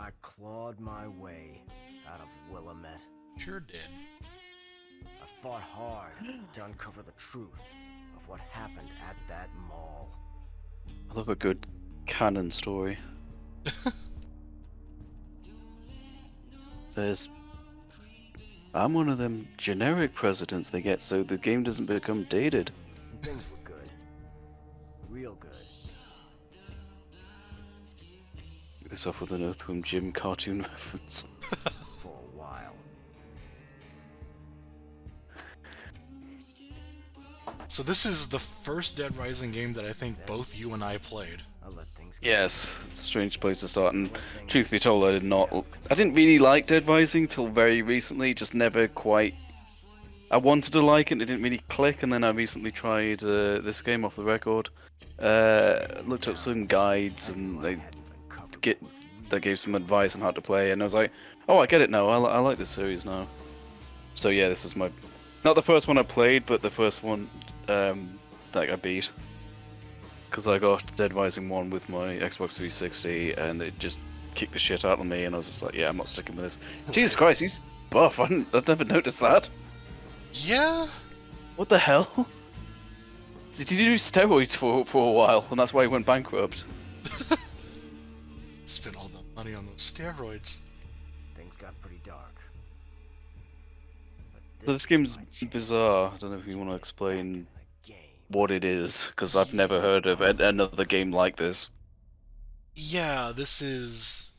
I clawed my way out of Willamette. Sure did. I fought hard to uncover the truth of what happened at that mall. I love a good canon story. I'm one of them generic presidents they get so the game doesn't become dated. And things were good. Real good. This off with an Earthworm Jim cartoon reference. For a while. So this is the first Dead Rising game that I think both you and I played. I let things go. Yes, it's a strange place to start, and truth be told, I didn't really like Dead Rising till very recently, just never quite... I wanted to like it, it didn't really click, and then I recently tried this game off the record. Looked up some guides, and they gave some advice on how to play, and I was like, oh, I get it now, I like this series now. So yeah, this is my... Not the first one I played, but the first one that I beat. Because I got Dead Rising 1 with my Xbox 360, and it just kicked the shit out of me, and I was just like, yeah, I'm not sticking with this. Jesus Christ, he's buff, I'd never noticed that. Yeah? What the hell? Did he do steroids for a while, and that's why he went bankrupt? Spent all the money on those steroids. Things got pretty dark. So this game's bizarre. I don't know if you want to explain what it is, because I've never heard of another game like this. Yeah, this is...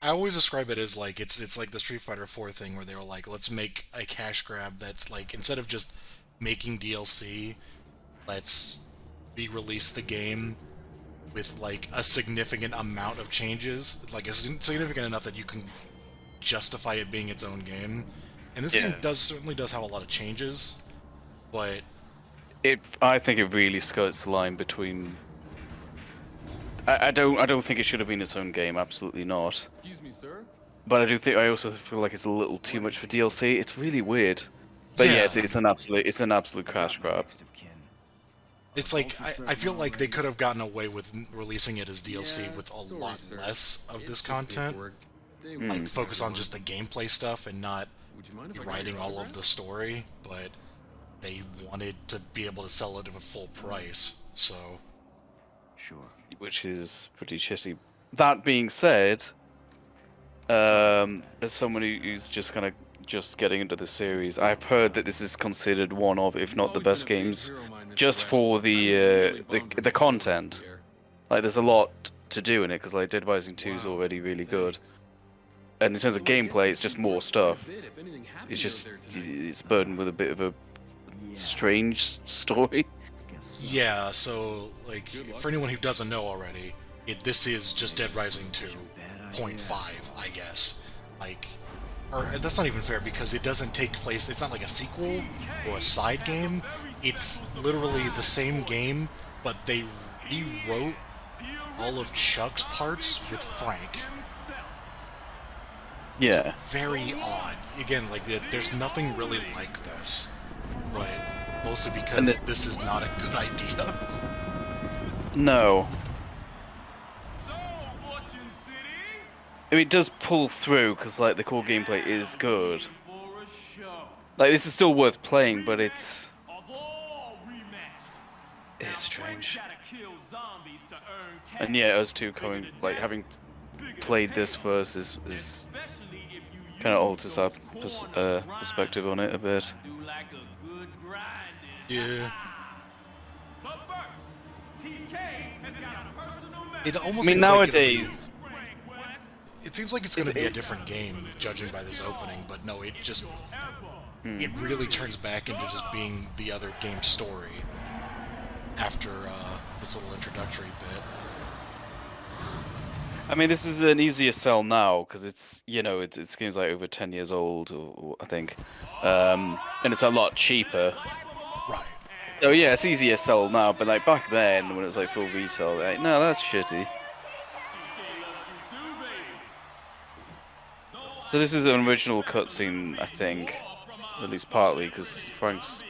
I always describe it as like, it's like the Street Fighter 4 thing where they were like, let's make a cash grab that's like, instead of just making DLC, let's re-release the game with like a significant amount of changes, like it's significant enough that you can justify it being its own game. And this game certainly does have a lot of changes, but I think it really skirts the line between. I don't think it should have been its own game. Absolutely not. Excuse me, sir. But I also feel like it's a little too much for DLC. It's really weird. But Yeah. yes, it's an absolute cash grab. it's like I feel like they could have gotten away with releasing it as DLC with a Sorry, lot sir. less of It's this just content. paperwork. They Like won't focus on work. just the gameplay stuff and not Would you mind if I got writing your all of autograph? the story, but they wanted to be able to sell it at a full price, so... Sure. Which is pretty shitty. That being said, as someone who's just kind of getting into the series, I've heard that this is considered one of, if not the Always been best a big games, hero of mine, Mr. just Ratchet. for I'm really bummed when the you content. don't care. Like, there's a lot to do in it, because like Dead Rising 2 is Wow, already really good. thanks. And in terms of So I guess gameplay, it's just more stuff. If anything happened It's out just there tonight. it's burdened with a bit of a Yeah. strange story. Guess so. Yeah, so, like, Good luck. for anyone who doesn't know already, this is just Dead Rising Bad 2.5, I guess. Like, or that's not even fair, because it doesn't take place, it's not like a sequel or a side game, it's literally the same game, but they rewrote all of Chuck's parts with Frank. Yeah. Very odd. Again, like, there's nothing really like this, but mostly because And this is not a good idea. No. I mean, it does pull through, because like the core gameplay is good. Like, this is still worth playing, but it's strange. And yeah, us two coming, like, having played this first is kind of alters our perspective on it a bit. Yeah. It almost I mean, seems like nowadays, it seems like it's going to be a different game, judging by this opening, but no, it just... It really turns back into just being the other game's story after this little introductory bit. I mean, this is an easier sell now, because it's, you know, it's games like over 10 years old, or I think. And it's a lot cheaper. Right. So yeah, it's easier sell now, but like back then, when it was like full retail, like, no, that's shitty. So this is an original cutscene, I think, at least partly, because Frank's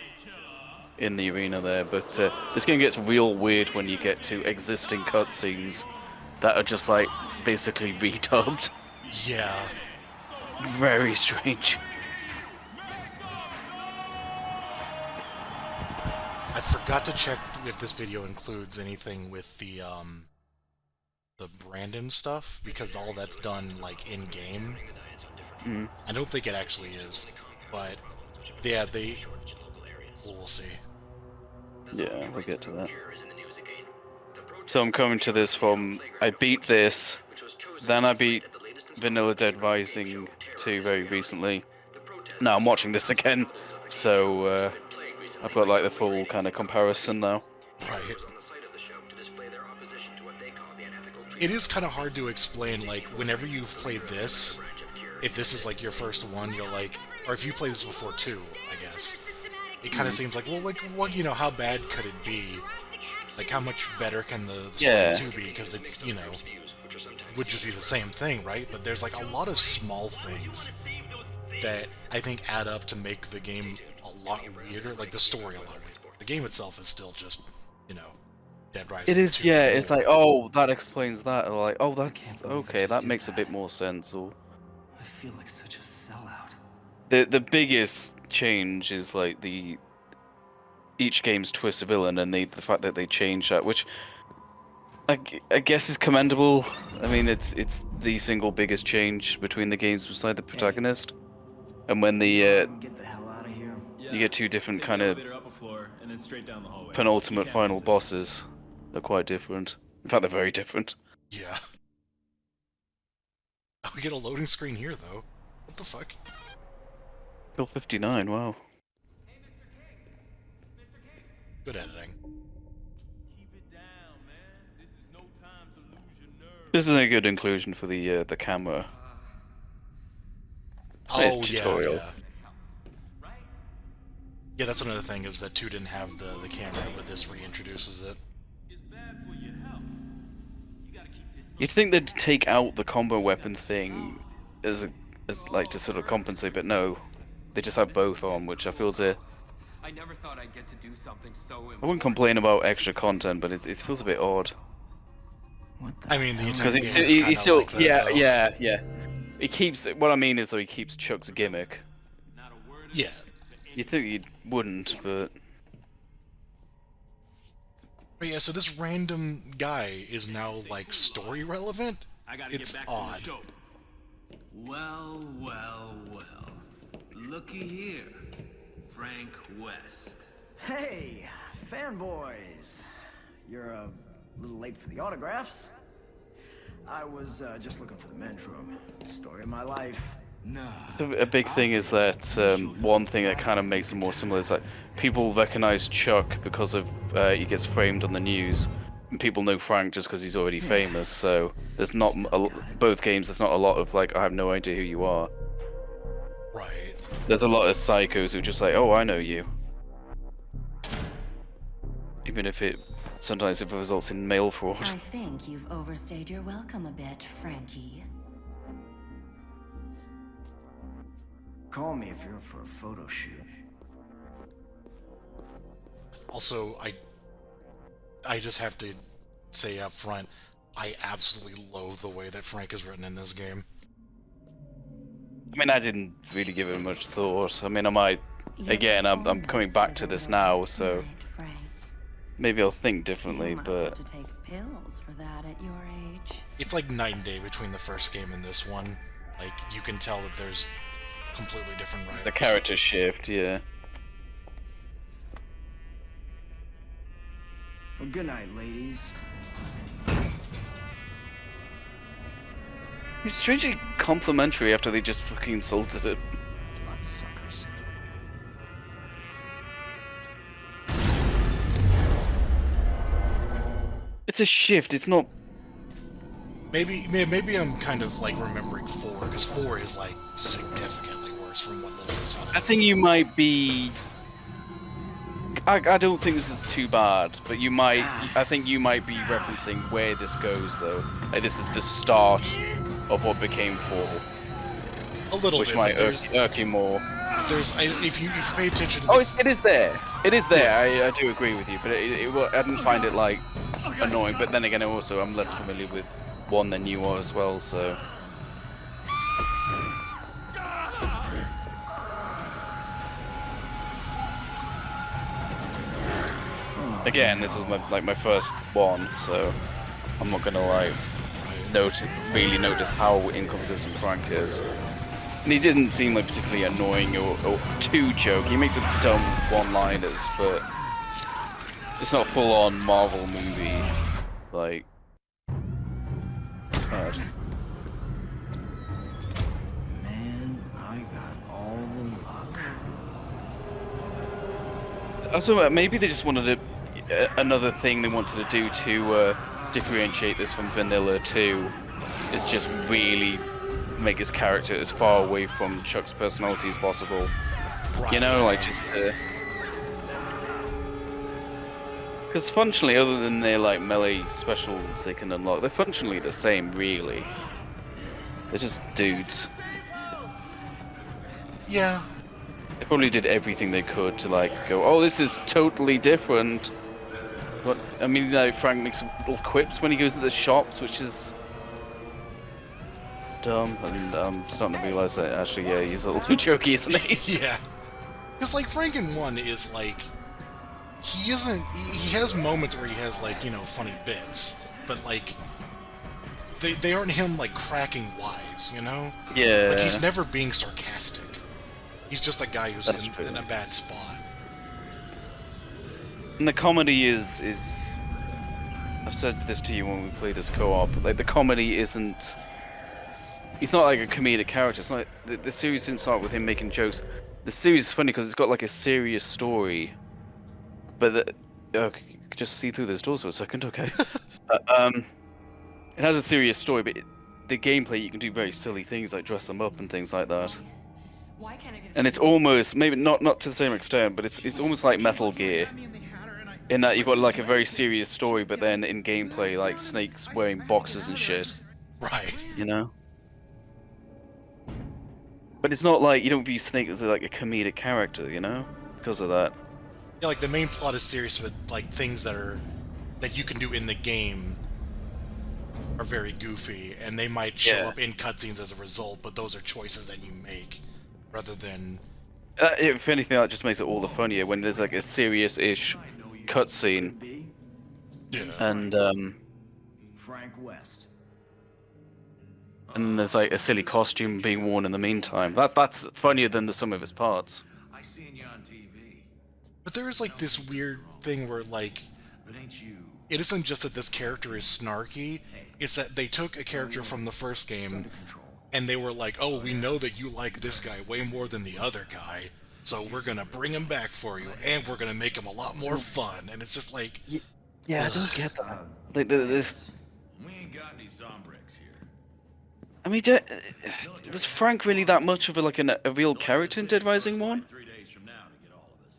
in the arena there. But this game gets real weird when you get to existing cutscenes that are just like basically redubbed. Yeah. Very strange. I forgot to check if this video includes anything with the Brandon stuff, because all that's done, like, in-game. I don't think it actually is, but, yeah, we'll see. Yeah, we'll get to that. So I'm coming to this from, I beat this, then I beat Vanilla Dead Rising 2 very recently. Now I'm watching this again, so I've got like the full kind of comparison now. Right. It is kind of hard to explain, like, whenever you've played this, if this is like your first one, you're like, or if you played this before too, I guess, it kind of seems like, well, like, what, you know, how bad could it be? Like, how much better can the story 2 be? Because it's, you know, would just be the same thing, right? But there's like a lot of small things that I think add up to make the game a lot weirder, like the story a lot weirder. The game itself is still just, you know, Dead Rising. It is, 2 yeah, cool. it's like, oh, that explains that, or like, oh, that's, okay, that makes a bit more sense, or... I feel like such a sellout. The biggest change is like each game's twist of villain, and the fact that they change that, which I guess is commendable. I mean, it's the single biggest change between the games beside the protagonist. And when the Get the hell out of here. you get two different kind of up a floor and then straight down the hallway. penultimate final bosses, they're quite different. In fact, they're very different. Yeah. Oh, we get a loading screen here, though. What the fuck? Kill 59, wow. Good editing. This is a good inclusion for the camera. Oh, tutorial. yeah. Yeah, that's another thing, is that 2 didn't have the camera, but this reintroduces it. You'd think they'd take out the combo weapon thing as like to sort of compensate, but no. They just have both on, which I feel is a... I never thought I'd get to do something so important. I wouldn't complain about extra content, but it feels a bit odd. What the I mean, the entire Because game is he kind still, of like that, though. yeah. He keeps, what I mean is though, he keeps Chuck's gimmick. Yeah. You'd think he wouldn't, but... But yeah, so this random guy is now, like, story relevant? It's odd. Well, well, well. Looky here, Frank West. Hey, fanboys. You're a little late for the autographs. I was just looking for the men's room. Story of my life. No. So a big thing is that one thing that kind of makes it more similar is that people recognize Chuck because of he gets framed on the news, and people know Frank just because he's already famous. So there's not both games. There's not a lot of like, I have no idea who you are. Right. There's a lot of psychos who just like, oh, I know you. Even if sometimes it results in mail fraud. I think you've overstayed your welcome a bit, Frankie. Call me if you're up for a photo shoot. Also, I just have to say up front, I absolutely loathe the way that Frank is written in this game. I mean, I didn't really give it much thought. I mean, I might... Again, I'm coming back to this now, so... Right, Frank. Maybe I'll think differently, You must but... have to take pills for that at your age. It's like night and day between the first game and this one. Like, you can tell that there's completely different writers. It's a character shift, yeah. Well, good night, ladies. It's strangely complimentary after they just fucking insulted it. Bloodsuckers. It's a shift, it's not... Maybe I'm kind of, like, remembering 4, because 4 is, like, significantly worse from what Lily was on. I think you might be... I don't think this is too bad, but you might... I think you might be referencing where this goes, though. Like, this is the start of what became 4. A little Which bit, might but irk you more. if you pay attention to Oh, the, it is there. It is there, I do agree with you, but I didn't find it, like, annoying. But then again, also, I'm less familiar with one than you are as well, so... Again, this is my first one, so I'm not gonna really notice how inconsistent Frank is. And he didn't seem like particularly annoying or too jokey. He makes some dumb one-liners, but it's not full-on Marvel movie like. God. Man, I got all the luck. Also, maybe they just wanted another thing they wanted to do to differentiate this from Vanilla 2 is just really make his character as far away from Chuck's personality as possible. Right. You know, like just because functionally, other than their like melee specials they can unlock, they're functionally the same, really. They're just dudes. Yeah. They probably did everything they could to like go, oh, this is totally different. But I mean, like, Frank makes some little quips when he goes to the shops, which is dumb, and I'm starting to realize that actually, yeah, he's a little too jokey, isn't he? Yeah. Because, like, Franken 1 is, like, he has moments where he has, like, you know, funny bits, but, like, they aren't him, like, cracking wise, you know? Yeah. Like, he's never being sarcastic. He's just a guy who's in a bad spot. And the comedy is I've said this to you when we played this co-op, like, the comedy isn't... He's not like a comedic character. It's not the series didn't start with him making jokes. The series is funny because it's got like a serious story, but you could just see through those doors for a second, okay? It has a serious story, but the gameplay you can do very silly things like dress them up and things like that. And it's almost maybe not to the same extent, but it's almost like Metal Gear, in that you've got like a very serious story, but then in gameplay like Snake's wearing boxes and shit. Right. You know. But it's not like you don't view Snake as like a comedic character, you know, because of that. Yeah, like the main plot is serious, but like things that you can do in the game are very goofy, and they might show up in cutscenes as a result. But those are choices that you make, rather than. If anything, that just makes it all the funnier when there's like a serious-ish cutscene. Yeah. And Frank West. and there's like a silly costume being worn in the meantime. That's funnier than the sum of its parts. I seen you on TV, But there is like this weird thing where like but ain't you? it isn't just that this character is snarky, it's that they took a character from the first game and they were like, oh, we know that you like this guy way more than the other guy, so we're gonna bring him back for you, and we're gonna make him a lot more fun. And it's just like... Yeah, I don't get that. Like, this... We ain't got any Zombrex here. I mean, was Frank really that much of a real character in Dead Rising 1? 3 days from now to get all of us.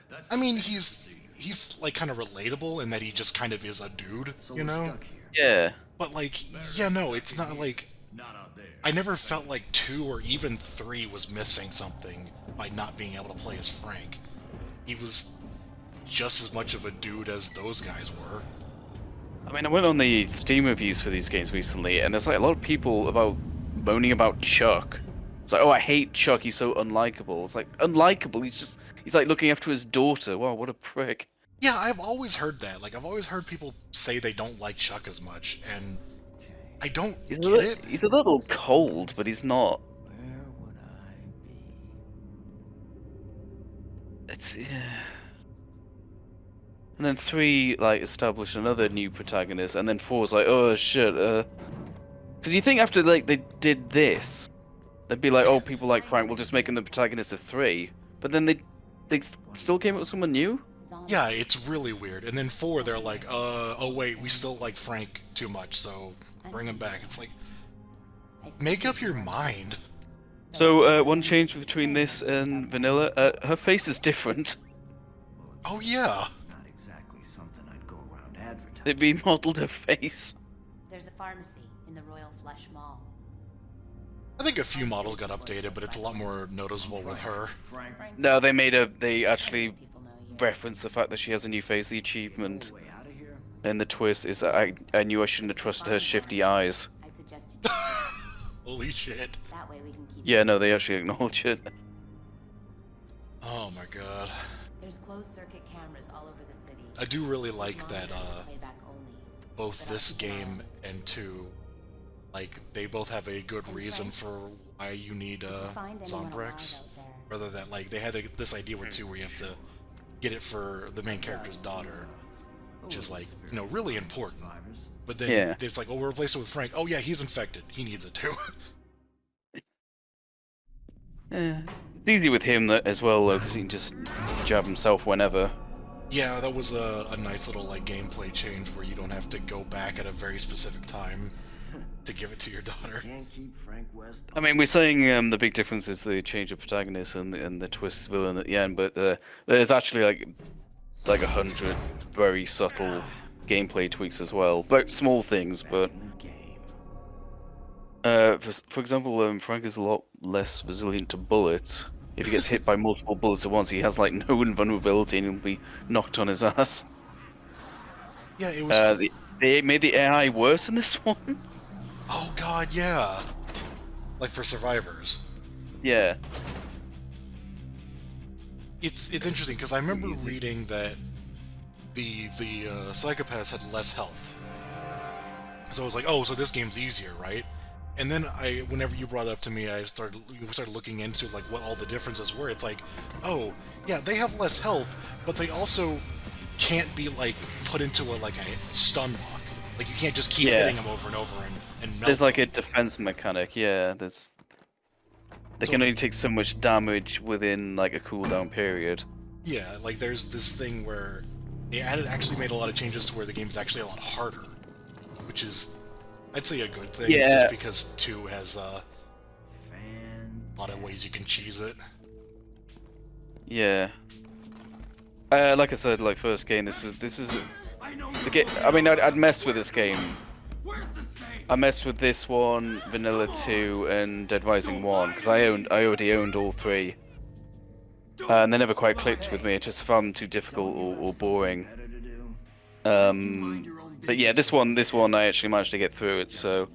That's I mean, he's like kind of relatable in that he just kind of is a dude, you know? Yeah. But like, yeah, no, it's not like... not out there. I never felt like 2 or even 3 was missing something by not being able to play as Frank. He was just as much of a dude as those guys were. I mean, I went on the Steam reviews for these games recently, and there's like a lot of people moaning about Chuck. It's like, oh, I hate Chuck, he's so unlikable. It's like, unlikable? He's like looking after his daughter. Wow, what a prick. Yeah, I've always heard that. Like, I've always heard people say they don't like Chuck as much, and I don't get it. He's a little cold, but he's not. Where would I be? It's yeah. And then 3 like established another new protagonist, and then 4's like, oh shit. Because you think after like they did this, they'd be like, oh, people like Frank, we'll just make him the protagonist of 3. But then they still came up with someone new. Yeah, it's really weird. And then 4, they're like, oh wait, we still like Frank too much, so bring him back. It's like, make up your mind. So one change between this and Vanilla, her face is different. Oh yeah. Not exactly something I'd go around advertising. They remodeled her face. There's a pharmacy in the Royal Flush Mall. I think a few models got updated, but it's a lot more noticeable with her. Frank, No, they actually reference the fact that she has a new face, the achievement. way out of here. in the twist is that I knew I shouldn't have trusted her shifty eyes. I suggest you Holy shit. that way we can keep. Yeah, no, they actually acknowledge it. Oh my god. There's closed circuit cameras all over the city. I do really like that Playback only. both this game and 2, like, they both have a good reason for why you need Find anyone alive Zombrex. out there. Rather than, like, they had this idea with 2 where you have to get it for the main character's daughter, which is, like, you know, really important. But then Yeah. it's like, oh, we'll replace it with Frank. Oh yeah, he's infected. He needs it too. It's easy with him as well, though, because he can just jab himself whenever. Yeah, that was a nice little, like, gameplay change where you don't have to go back at a very specific time to give it to your daughter. Can't keep Frank West. I mean, we're saying the big difference is the change of protagonist and the twist villain at the end, but there's actually like 100 very subtle gameplay tweaks as well. Very small things, but In the game. for example, Frank is a lot less resilient to bullets. If he gets hit by multiple bullets at once, he has like no invulnerability and he'll be knocked on his ass. Yeah, it was. They made the AI worse in this one. Oh god, yeah. Like for survivors. Yeah. It's interesting because I remember reading that the psychopaths had less health. So I was like, oh, so this game's easier, right? And then whenever you brought it up to me, we started looking into like what all the differences were. It's like, oh, yeah, they have less health, but they also can't be like put into a stun lock. Like you can't just keep hitting them over and over and melt There's like them. a defense mechanic, yeah. They can only take so much damage within like a cooldown period. Yeah, like there's this thing where they actually made a lot of changes to where the game's actually a lot harder, which is, I'd say, a good thing. Yeah. Just because 2 has a lot of ways you can cheese it. Yeah. Like I said, like first game, this is the game. I mean, I'd messed with this game. I messed with this one, Vanilla 2, and Dead Rising 1 because I already owned all 3, and they never quite clicked with me. I just found them too difficult or boring. But yeah, this one I actually managed to get through it, so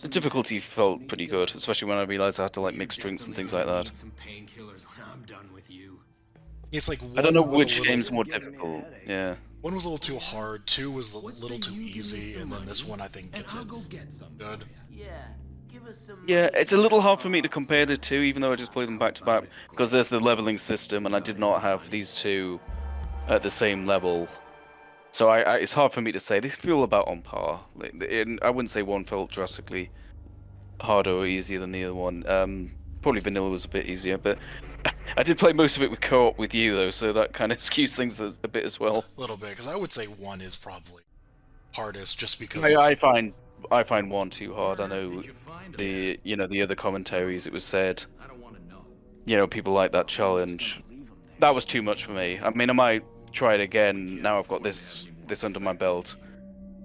the difficulty felt pretty good, especially when I realized I had to like mix drinks and things like that. Some painkillers when I'm done with you. It's like I don't know one was a which little- game's more difficult. Yeah. 1 was a little too hard, 2 was a little too easy, and then this one I think gets it good. Yeah, it's a little hard for me to compare the two, even though I just played them back to back, because there's the leveling system, and I did not have these two at the same level. So it's hard for me to say. They feel about on par. I wouldn't say one felt drastically harder or easier than the other one. Probably Vanilla was a bit easier, but I did play most of it with co-op with you, though, so that kind of skews things a bit as well. A little bit, because I would say 1 is probably hardest, just because I find 1 too hard. I know the other commentaries it was said, I don't want to know. people like that challenge. That was too much for me. I mean, I might try it again now I've got this under my belt.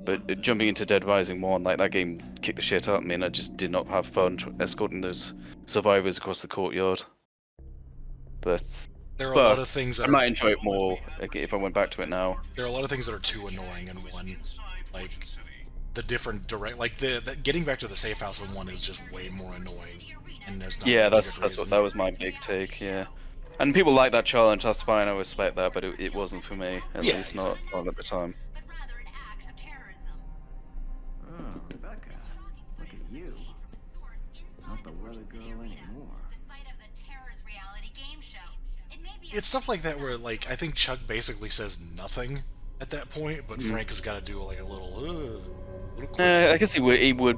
But jumping into Dead Rising 1, like that game kicked the shit out of me, and I just did not have fun escorting those survivors across the courtyard. But there are a lot of things that I might enjoy it more if I went back to it now. there are a lot of things that are too annoying in 1. Like the different the getting back to the safe house in 1 is just way more annoying. And there's not Yeah, really that's good what reason. that was my big take. Yeah, and people like that challenge. That's fine. I respect that, but it wasn't for me. At Yeah. least not at the time. But rather an act of terrorism. Oh, Rebecca, look at you. Not the weather girl anymore. The site of the Terrorist reality game show. It may be It's stuff like that where, like, I think Chuck basically says nothing at that point, but Frank has got to do like a little quick. I guess he would.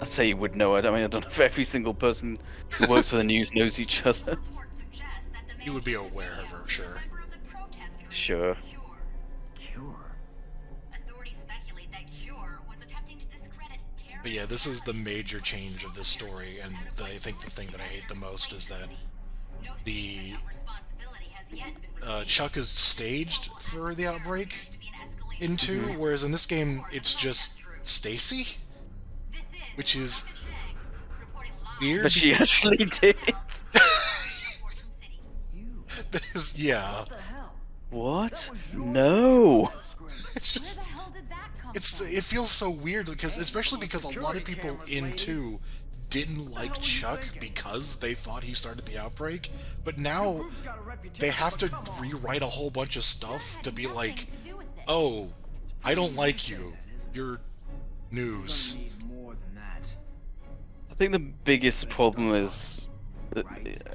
I'd say he would know. I mean, I don't know if every single person who works for the news knows each other. reports suggest that the He would be aware of her, sure. member of the protest group Sure. Cure. Cure. Authorities speculate that Cure was attempting to discredit terrorist. But yeah, this is the major change of this story, and I think the thing that I hate the most is that No the statement of responsibility has yet been Chuck is staged for the outbreak to be an escalation. in 2, whereas in this game it's just Stacy, This is which is reporting live weird. But she actually did. from Fortune City. That is, yeah. What the hell? What? No. It's just, hell did that come it feels so weird because especially because a lot of people in 2 didn't like Chuck because they thought he started the outbreak, but now they have to rewrite a whole bunch of stuff to be like, oh, I don't like you. You're news. Need more than that. I think the biggest problem is, that,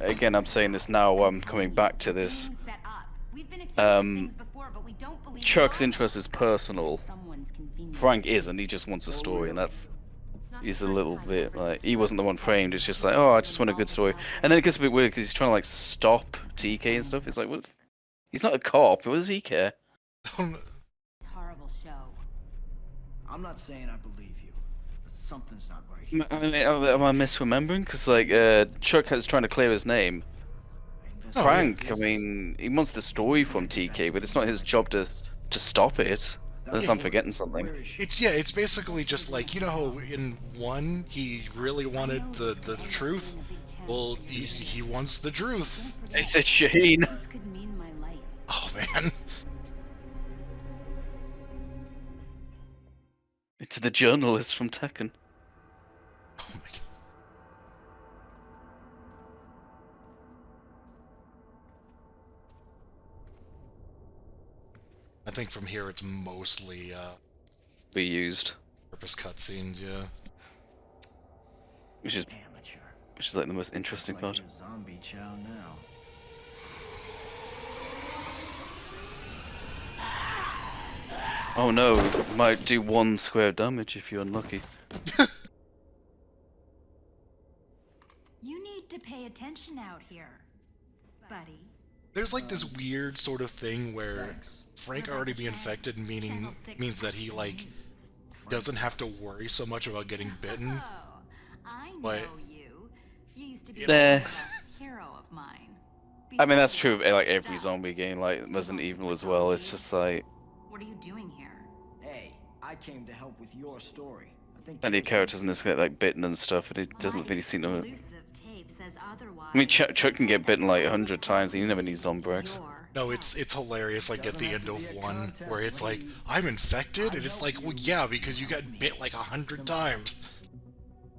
again, I'm saying this now. I'm coming back to this. Being set up. We've been accused of things before, but we don't believe Chuck's we are. interest is personal. Someone's convenient. Frank isn't. He just wants a story, and that's. He's a little bit like he wasn't the one framed. It's just like, oh, I just want a good story, and then it gets a bit weird because he's trying to like stop TK and stuff. It's like, what? He's not a cop. What does he care? Horrible show. I'm not saying I believe you, but something's not right here. I mean, am I misremembering? Because like Chuck is trying to clear his name. Frank, I mean, he wants the story from TK, but it's not his job to stop it. Unless I'm forgetting something. It's basically just like, you know how in 1 he really wanted the truth? Well, he wants the truth. It's a Shane. This could mean my life. Oh man. It's the journalist from Tekken. Oh my god. I think from here it's mostly Reused. purpose cutscenes, yeah. Which is Amateur. like the most interesting Like part. a zombie chow now. Oh no, might do 1 square damage if you're unlucky. You need to pay attention out here, buddy. There's like this weird sort of thing where Frank already be infected means that he like doesn't have to worry so much about getting bitten. Oh, I know But- you. You used to be Eh. a hero of mine. I mean, that's true of like every zombie game, like Resident Evil as well. It's just like What are you doing here? Hey, I came to help with your story. I think plenty of characters in this get like bitten and stuff, and it doesn't really seem to. Elusive tape says otherwise. I mean, Chuck can get bitten like 100 times, and you never need Zombrex. No, it's hilarious, like at the end of 1, where it's like, I'm infected? And it's like, well yeah, because you got bit like 100 times.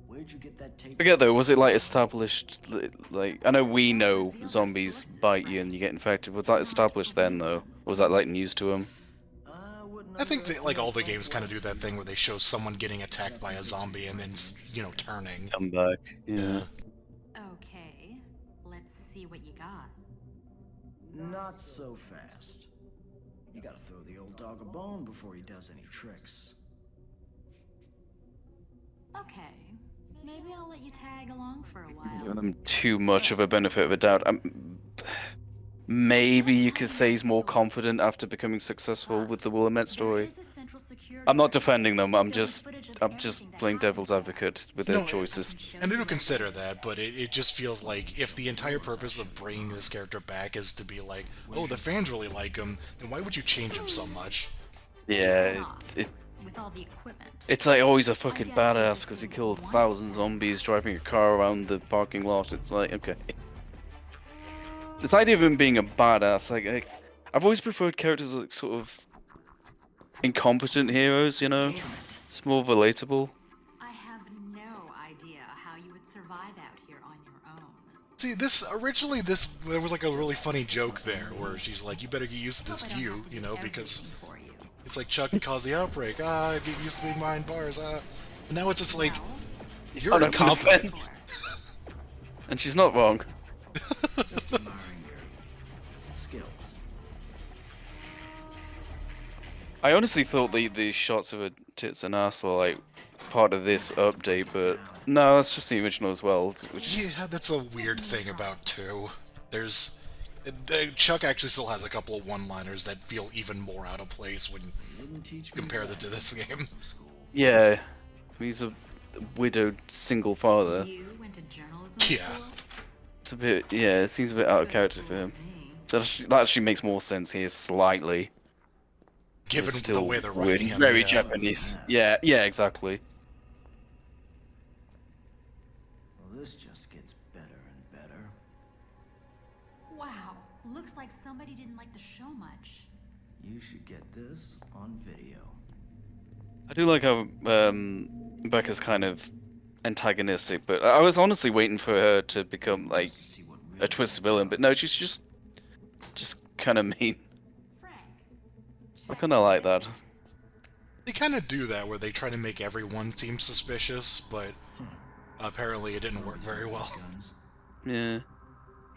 Where'd you get that tape? Forget though, was it like established, like, I know we know zombies bite you and you get infected, was that established then though? Or was that like news to him? I think that like all the games kind of do that thing where they show someone getting attacked by a zombie and then, you know, turning. Come back, yeah. Okay, let's see what you got. Not so fast. You gotta throw the old dog a bone before he does any tricks. Okay, maybe I'll let you tag along for a while. Giving them too much of a benefit of a doubt. Maybe you could say he's more confident after becoming successful with the Willamette story. I'm not defending them. I'm just playing devil's advocate with their No, choices. And I do consider that, but it just feels like if the entire purpose of bringing this character back is to be like, oh, the fans really like him, then why would you change him so much? Yeah, With all the equipment. it's like, oh, he's a fucking badass because he killed 1,000 zombies driving a car around the parking lot. It's like, okay. This idea of him being a badass, like I've always preferred characters like sort of incompetent heroes, you know? It's more relatable. I have no idea how you would survive out here on your own. See, there was like a really funny joke there where she's like, you better get used to this view, you know, because it's like Chuck caused the outbreak. Get used to being behind bars. And now it's just like, you're incompetent. And she's not wrong. Just admiring your skills. I honestly thought the shots of her tits and ass were like part of this update, but no, that's just the original as well. Which Yeah, that's a weird thing about 2. Chuck actually still has a couple of one-liners that feel even more out of place when you compare that to this game. yeah, he's a widowed single father. You went to journalism Yeah. school? It's a bit, yeah, it seems a bit out of character for him. So that actually makes more sense here, slightly. Given It's the still way they're weird, writing him. very yeah. Japanese. Yeah, exactly. Well, this just gets better and better. Wow, looks like somebody didn't like the show much. You should get this on video. I do like how Becca's kind of antagonistic, but I was honestly waiting for her to become like a twisted villain, but no, she's just kind of mean. Frank. I kind of like that. They kind of do that where they try to make everyone seem suspicious, but apparently it didn't work very well. Yeah.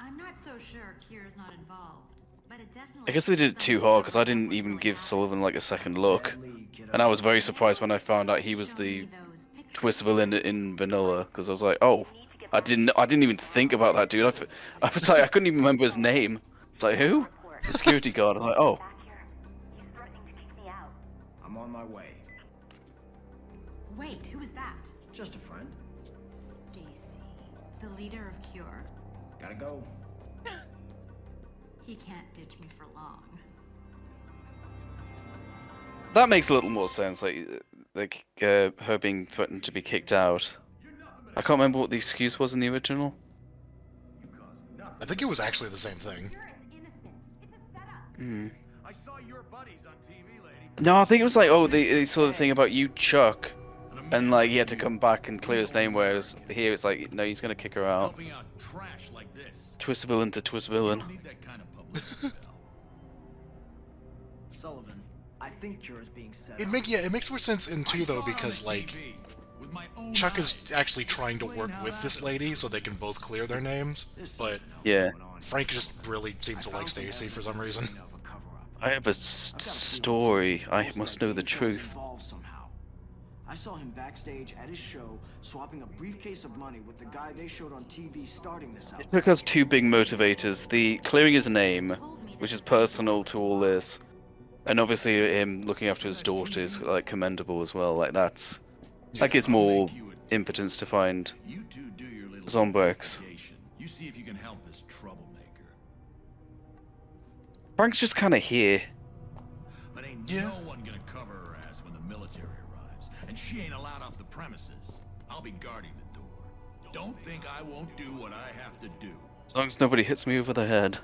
I'm not so sure Kier's not involved, but it definitely. I guess they did it too hard because I didn't even give Sullivan like a second look, and I was very surprised when I found out he was the twist villain in Vanilla because I was like, oh, I didn't even think about that dude. I was like, I couldn't even remember his name. It's like who? The security guard. I'm like, oh. I'm on my way. Wait, who is that? Just a friend. Stacy, the leader of Cure. Gotta go. He can't ditch me for long. That makes a little more sense, like her being threatened to be kicked out. I can't remember what the excuse was in the original. I think it was actually the same thing. I saw your buddies on TV, lady. No, I think it was like, oh, they saw the thing about you, Chuck, and like he had to come back and clear his name. Whereas here it's like, no, he's gonna kick her out. Helping out trash like this. Twist villain to twist villain. Don't need that kind of publicity, pal. Sullivan, I think Cure is being set It up. makes more sense in 2 though because like With my own Chuck is eyes. actually trying to work with this lady so they can both clear their names, but Yeah. Frank just really seems to like Stacy for some reason. Of a cover-up. I have a story. I must know the truth. Involved somehow. I saw him backstage at his show, swapping a briefcase of money with the guy they showed on TV starting this out. It took us two big motivators: the clearing his name, which is personal to all this, and obviously him looking after his daughter is like commendable as well. Like that gives more impotence to find You two do your little Zombrex. investigation. You see if you can help this troublemaker. Frank's just kind of here. But ain't Yeah. no one gonna cover her ass when the military arrives. And she ain't allowed off the premises. I'll be guarding the door. Don't think I won't do what I have to do. As long as nobody hits me over the head.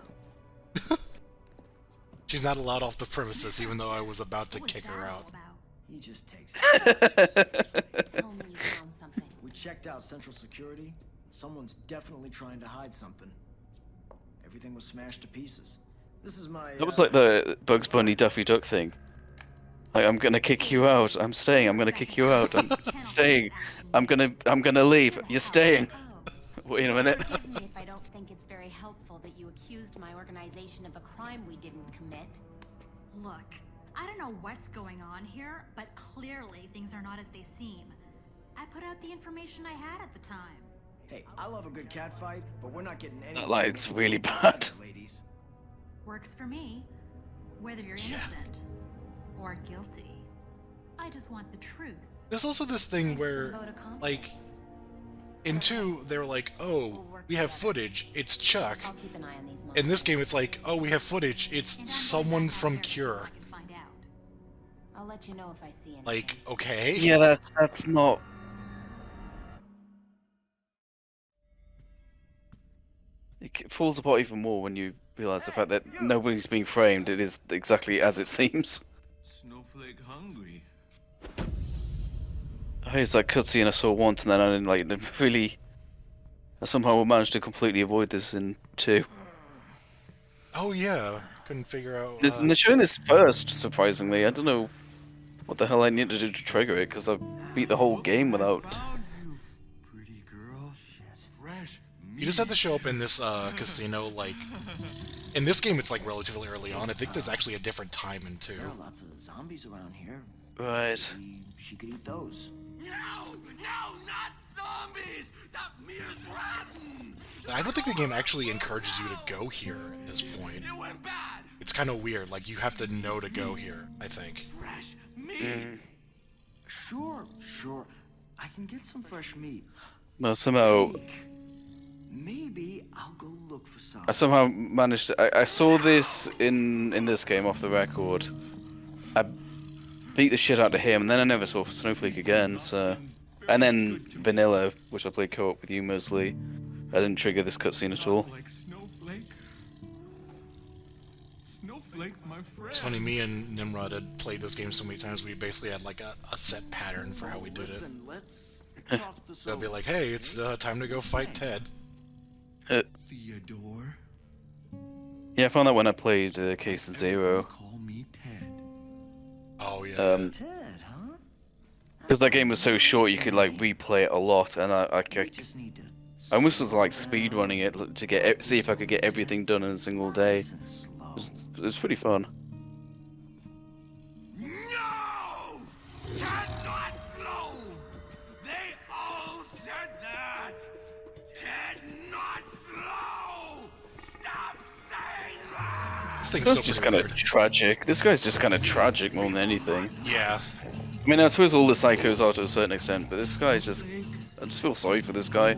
She's not allowed off the premises even though I was about to kick her out. He just takes it. Tell me you found something. We checked out Central Security. Someone's definitely trying to hide something. Everything was smashed to pieces. This is my. That was like the Bugs Bunny Daffy Duck thing. Like, I'm gonna kick you out. I'm staying. I'm gonna kick you out. I'm staying. I'm gonna leave. You're staying. Wait a minute. Forgive me if I don't think it's very helpful that you accused my organization of a crime we didn't commit. Look, I don't know what's going on here, but clearly things are not as they seem. I put out the information I had at the time. Hey, I love a good cat fight, but we're not getting any. That line's really bad. Ladies. Works for me. Whether you're innocent or guilty. I just want the truth. There's also this thing where, like, in 2, they're like, oh, we have footage, it's Chuck. I'll keep an eye on these In this game, it's like, oh, we have footage, it's someone from Cure. I can find out. I'll let you know if I see anything. Like, okay? Yeah, that's not. It falls apart even more when you realize the fact that nobody's being framed. It is exactly as it seems. Snowflake hungry. It's that cutscene I saw once, and then I didn't like really. I somehow managed to completely avoid this in 2. Oh yeah, couldn't figure out. And they're showing this first, surprisingly. I don't know what the hell I need to do to trigger it, because I beat the whole game without. Found you, pretty girl. Fresh You just have to show up in this casino, like. In this game, it's like relatively early on. I think there's actually a different time in 2. There are lots of zombies around here. Right. Maybe she could eat those. No, not zombies. That meat's rotten. I don't think the game actually encourages you to go here at this point. It went bad. It's kind of weird. Like, you have to know to go here, I think. Fresh meat. Sure. I can get some fresh meat. Well, somehow Maybe I'll go look for some. I somehow managed to. I saw this in this game off the record. I beat the shit out of him, and then I never saw Snowflake again. So, and then Vanilla, which I played co-op with you mostly. I didn't trigger this cutscene at all. Like Snowflake. Snowflake my friend. It's funny, me and Nimrod had played this game so many times, we basically had like a set pattern for how we did it. Listen, let's talk this They'll be over. like, hey, it's time to go fight Ted. Theodore, Yeah, I found that when I played Case of Zero. call me Ted. Oh, yeah. Ted, huh? Because that game was so short, you could like replay it a lot, and I Just need to I almost was like speed running it to see if I could get everything done in a single day. listen slow. It was pretty fun. No! Ted not slow! They all said that! Ted not slow! Stop saying that! This thing's This so guy's just pretty kind of weird. tragic. This guy's just kind of tragic more than anything. Yeah. I mean, I suppose all the psychos are to a certain extent, but this guy's just... I just feel sorry for this guy.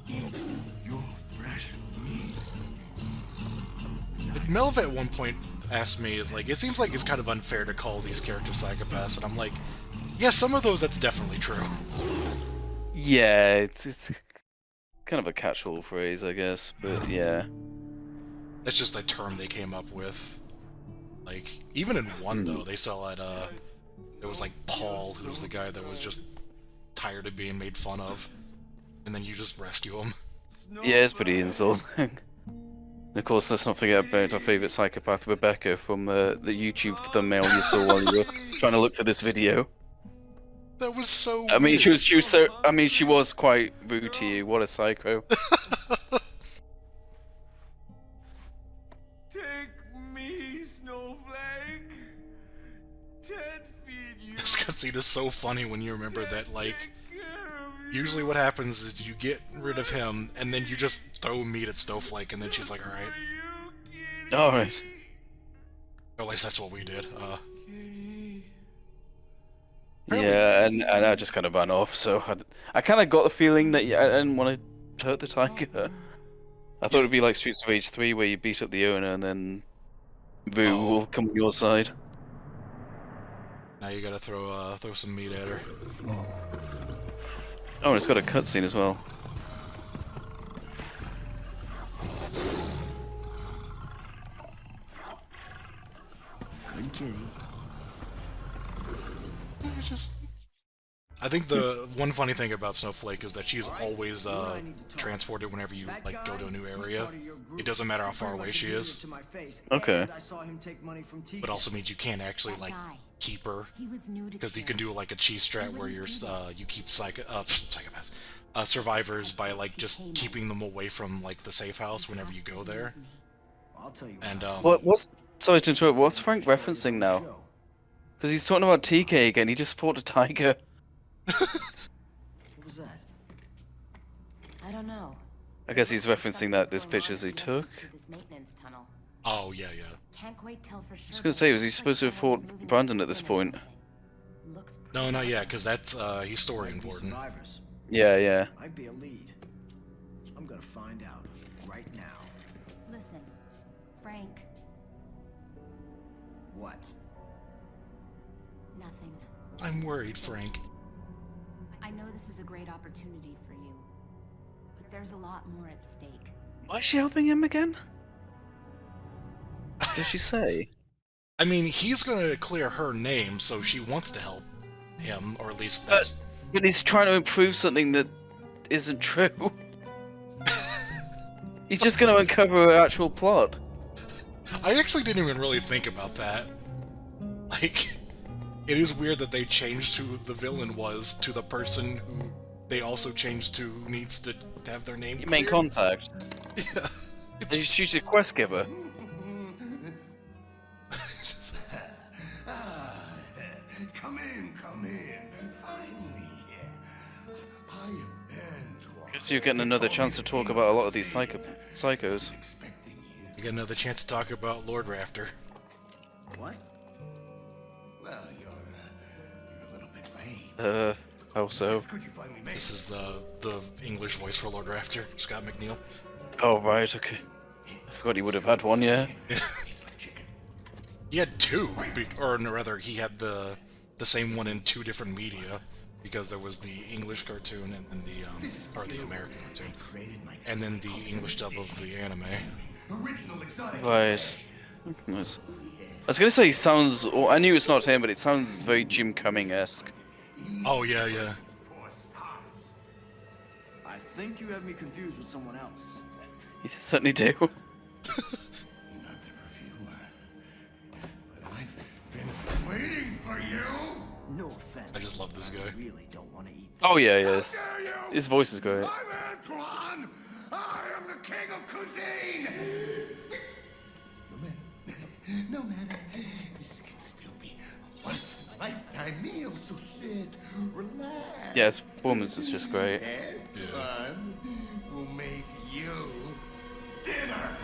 You're fresh meat. Melv at one point asked me, is like, it seems like it's kind of unfair to call these characters psychopaths, and I'm like, yeah, some of those, that's definitely true. Yeah, it's kind of a catch-all phrase, I guess, but yeah. That's just a term they came up with. Like, even in 1, though, they still had, there was like Paul, who was the guy that was just tired of being made fun of, and then you just rescue him. Yeah, it's pretty insulting. And of course, let's not forget about our favourite psychopath, Rebecca, from the YouTube thumbnail you saw while you were trying to look for this video. That was so I mean, weird. she was quite rude to you. What a psycho. Take me, Snowflake. Ted feed you. This cutscene is so funny when you remember that, like, usually what happens is you get rid of him, and then you just throw meat at Snowflake, and then she's like, alright. Alright. Or at least that's what we did. Yeah, and I just kind of ran off, so I kind of got the feeling that I didn't want to hurt the tiger. I thought it'd be like Streets of Rage 3, where you beat up the owner, and then Rue will come on your side. Now you gotta throw some meat at her. Oh, and it's got a cutscene as well. Good kitty. I think the one funny thing about Snowflake is that she's always transported whenever you like go to a new area. It doesn't matter how far away she is. Okay. But also means you can't actually like keep her, He was new to because you can Kira. do like a cheese strat where you're you keep psychopaths, survivors by like just keeping them away from like the safe house whenever you go there. I'll tell you And What's... Sorry to interrupt, what's Frank referencing now? Because he's talking about TK again, he just fought a tiger. What was that? I don't know. I guess he's referencing that this pictures he took. Through this maintenance tunnel. oh yeah, yeah. Can't quite tell for sure. I was gonna say, was he supposed to have fought Brandon at this point? Looks No, pretty not yet, because that's he's story important. Survivors. Yeah, yeah. Might be a lead. I'm gonna find out right now. Listen, Frank, What? nothing. I'm worried, Frank. I know this is a great opportunity for you, but there's a lot more at stake. Why is she helping him again? What did she say? I mean, he's gonna clear her name, so she wants to help him, or at least that's... But he's trying to improve something that isn't true. He's just going to uncover her actual plot. I actually didn't even really think about that. Like, it is weird that they changed who the villain was to the person who they also changed to who needs to have their name Your main cleared. contact. Yeah. She's your quest giver. Come in, come in. Finally, I am Antoine. Guess you're getting another chance to talk about a lot of these psychos. Expecting you. You get another chance to talk about Lord Raptor. What? Well, you're a little bit late. How so? Could you finally make This is the English voice for Lord Raptor, Scott McNeil. Oh, right, okay. I forgot he would have had one, yeah. He had two, or no, rather, he had the same one in two different media, because there was the English cartoon and then or the American cartoon, and then the English dub of the anime. original exotic? Right. Nice. was gonna say, he sounds. Well, I knew it's not him, but it sounds very Jim Cumming-esque. Oh yeah, yeah. I think you have me confused with someone else. You certainly do. You're not the reviewer, but I've been waiting for you. No offense. I just love this guy. I really don't want to eat. Oh yeah, yes. Dare you? His voice is great. I'm Antoine. I am the king of cuisine. No matter. This can still be a once-in-a-lifetime meal, so sit, relax. Yeah, his performance is just great. And fun will make you dinner.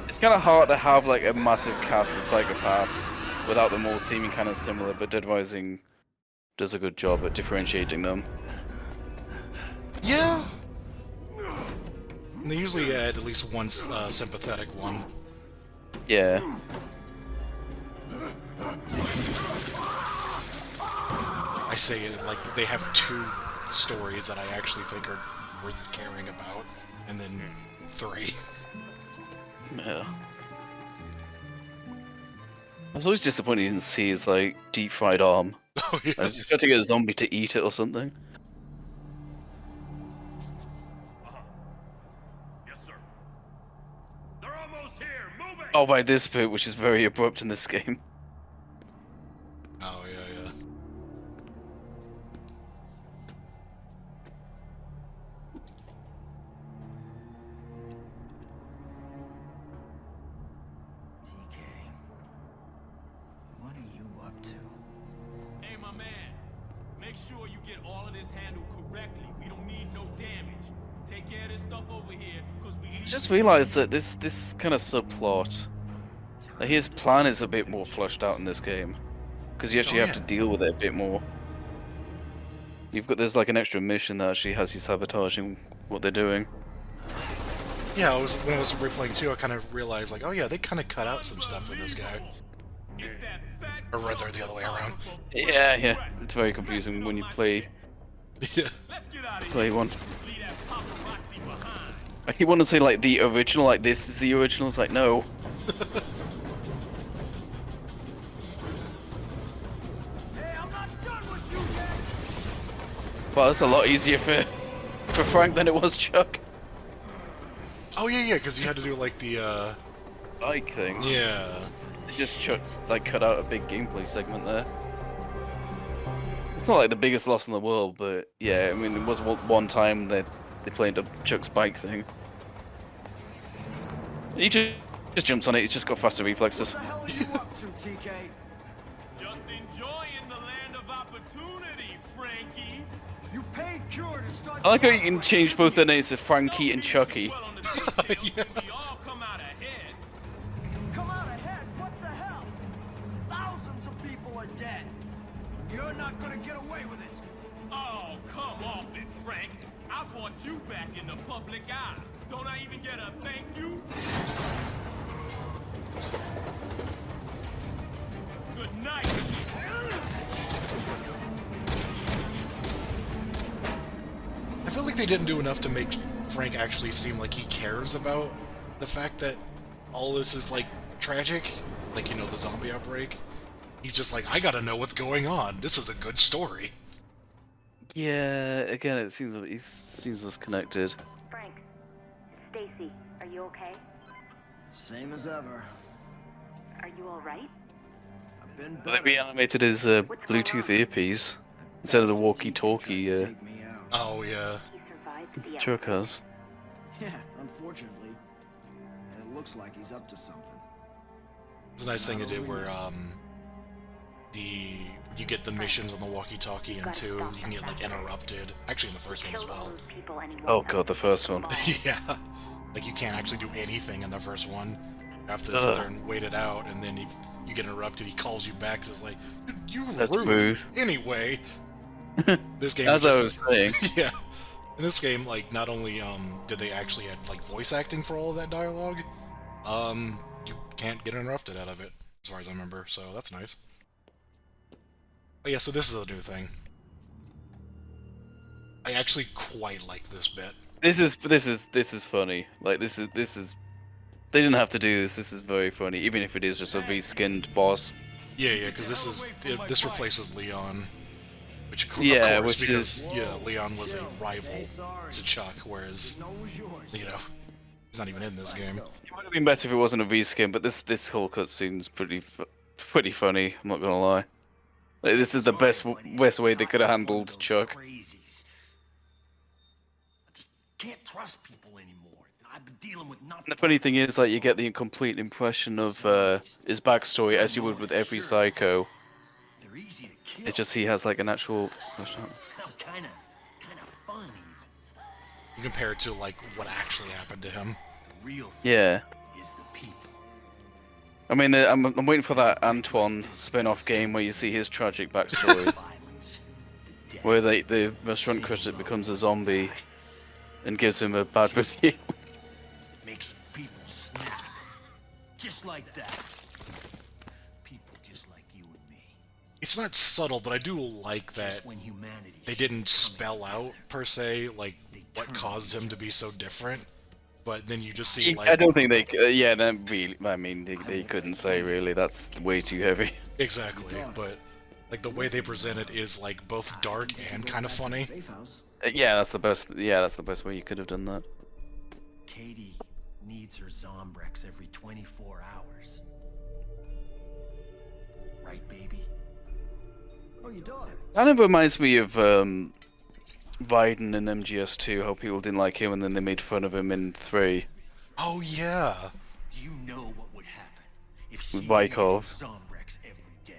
It's kind of hard to have like a massive cast of psychopaths without them all seeming kind of similar, but Dead Rising does a good job at differentiating them. Yeah. And they usually add at least one sympathetic one. Yeah. I say it like they have two stories that I actually think are worth caring about, and then 3. Yeah. I was always disappointed you didn't see his like deep fried arm. Oh yeah. I was expecting a zombie to eat it or something. Yes, sir. They're almost here. Moving. Oh, by this bit, which is very abrupt in this game. Oh yeah, yeah. TK, what are you up to? Hey, my man. Make sure you get all of this handled correctly. We don't need no damage. Take care of this stuff over here, cause we I need just realized that this kind of subplot, like his plan is a bit more flushed out in this game, because you actually have to deal with it a bit more. There's like an extra mission that actually has you sabotaging what they're doing. Yeah, when I was replaying too, I kind of realized like, oh yeah, they kind of cut out some stuff with this guy, It's that fat or rather the other way around. Yeah. It's very confusing when you play Yeah. Let's get out of here. one. Leave that paparazzi behind. I keep wanting to say like the original, like this is the original. It's like no. Hey, I'm not done with you yet! Well, that's a lot easier for Frank than it was Chuck. Oh yeah, because you had to do like the Bike thing. yeah. They just Chuck like cut out a big gameplay segment there. It's not like the biggest loss in the world, but yeah, I mean, it was one time that they played up Chuck's bike thing. He just jumps on it. He's just got faster reflexes. What the hell are you up to, TK? Just enjoying the land of opportunity, Frankie. You paid Cure to start. I like how you can change both their names to Frankie and Chucky. Well, on the details, we all come out ahead. Come out ahead. What the hell? Thousands of people are dead. You're not gonna get away with it. Oh, come off it, Frank. I brought you back in the public eye. Don't I even get a thank you? Good night. I feel like they didn't do enough to make Frank actually seem like he cares about the fact that all this is like tragic, like you know the zombie outbreak. He's just like, I gotta know what's going on. This is a good story. Yeah, again, it seems he seems less connected. Frank, it's Stacy. Are you okay? Same as ever. Are you all right? I've been They better. reanimated his Bluetooth earpiece instead of the walkie-talkie Take me out. Oh yeah. He survived the Chuck has. Yeah, unfortunately. And it looks like he's up to something. It's a nice thing to do where you get the missions on the walkie-talkie and two, you can get like interrupted. Actually in the first one as well. Oh god, the first one. Yeah. Like you can't actually do anything in the first one. You have to sit there and wait it out, and then if you get interrupted, he calls you back. So it's like, you That's rude. rude. Anyway, this game. As was I just was saying. yeah. In this game, like not only did they actually add like voice acting for all of that dialogue, you can't get interrupted out of it, as far as I remember. So that's nice. But yeah, so this is a new thing. I actually quite like this bit. This is funny. Like this is They didn't have to do this. This is very funny, even if it is just a reskinned boss. Yeah, because this replaces Leon, which of Yeah, course, which because is- yeah, Leon was a rival to Chuck, whereas you know he's not even in this game. It would have been better if it wasn't a reskin, but this whole cutscene's pretty funny. I'm not gonna lie. Like, this is the best way they could have handled Chuck. Can't trust people anymore. I've been dealing with nothing. The funny thing is, like, you get the complete impression of his backstory as you would with every Psycho. They're easy to kill. It's just he has like an actual. Kind of fun even. You compare it to like what actually happened to him. The real thing Yeah. is the people. I mean, I'm waiting for that Antoine spin-off game where you see his tragic backstory, Violence, the death. where the restaurant critic becomes a zombie and gives him a bad review. It makes people snap. Just like that. People just like you and me. It's not subtle, but I do like that When humanity. they didn't spell out per se like what caused him to be so different, but then you just see like I don't think they. Yeah, that really. I mean, they couldn't say really. That's way too heavy. exactly, but like the way they present it is like both dark and kind of funny. Safe house. Yeah, that's the best. Yeah, that's the best way you could have done that. Katie needs her Zombrex every 24 hours. Right, baby? Oh, your daughter. Kind of reminds me of Raiden in MGS2. How people didn't like him, and then they made fun of him in 3. Oh yeah, Do you know what would happen if she With didn't get Bykov. her Zombrex every day?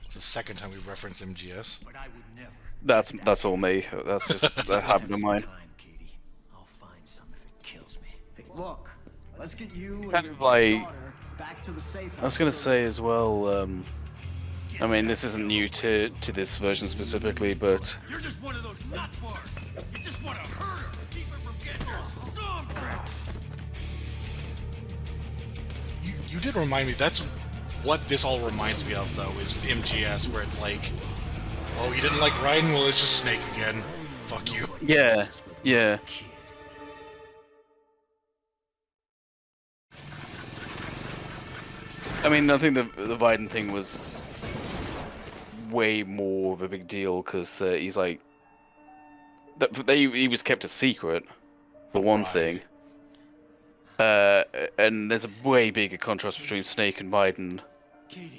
it's the second time we've referenced MGS. But I would never. That's all me. That's just that happened to mine. Time, Katie. I'll find some if it kills me. Hey, look, let's get you and Kind your of like- daughter back to the safe house. I was gonna say as well. I mean, this isn't new to this version specifically, but You're just one of those nutbars. You just want to hurt her, keep her from getting her Zombrex. You did remind me. That's what this all reminds me of, though, is the MGS, where it's like, oh, you didn't like Raiden? Well, it's just Snake again. Fuck you. yeah. I mean, I think the Raiden thing was way more of a big deal because he's like he was kept a secret for one thing, and there's a way bigger contrast between Snake and Raiden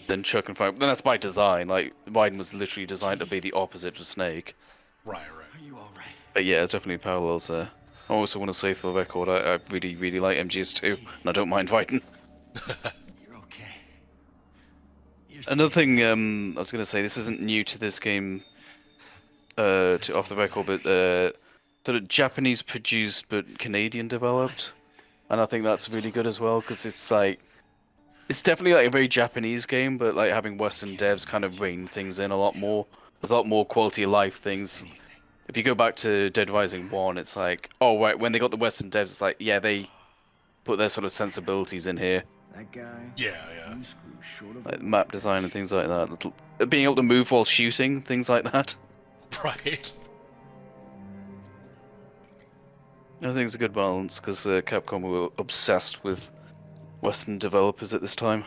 than Chuck and Frank. Then that's by design. Like Raiden was literally designed to be the opposite of Snake. Right. Are you alright? But yeah, there's definitely parallels there. I also want to say for the record, I really like MGS2, and I don't mind Raiden. You're okay. You're Another thing I was going to say, this isn't new to this game, off the record, but sort of Japanese produced but Canadian developed, and I think that's really good as well because it's definitely like a very Japanese game, but like having Western devs kind of rein things in a lot more. There's a lot more quality of life things. If you go back to Dead Rising 1, it's like, oh right, when they got the Western devs, it's like, yeah, they put their sort of sensibilities in here. That guy. Yeah. You screw short of Like map design and things like that. Being able to move while shooting, things like that. Right. I think it's a good balance because Capcom were obsessed with Western developers at this time.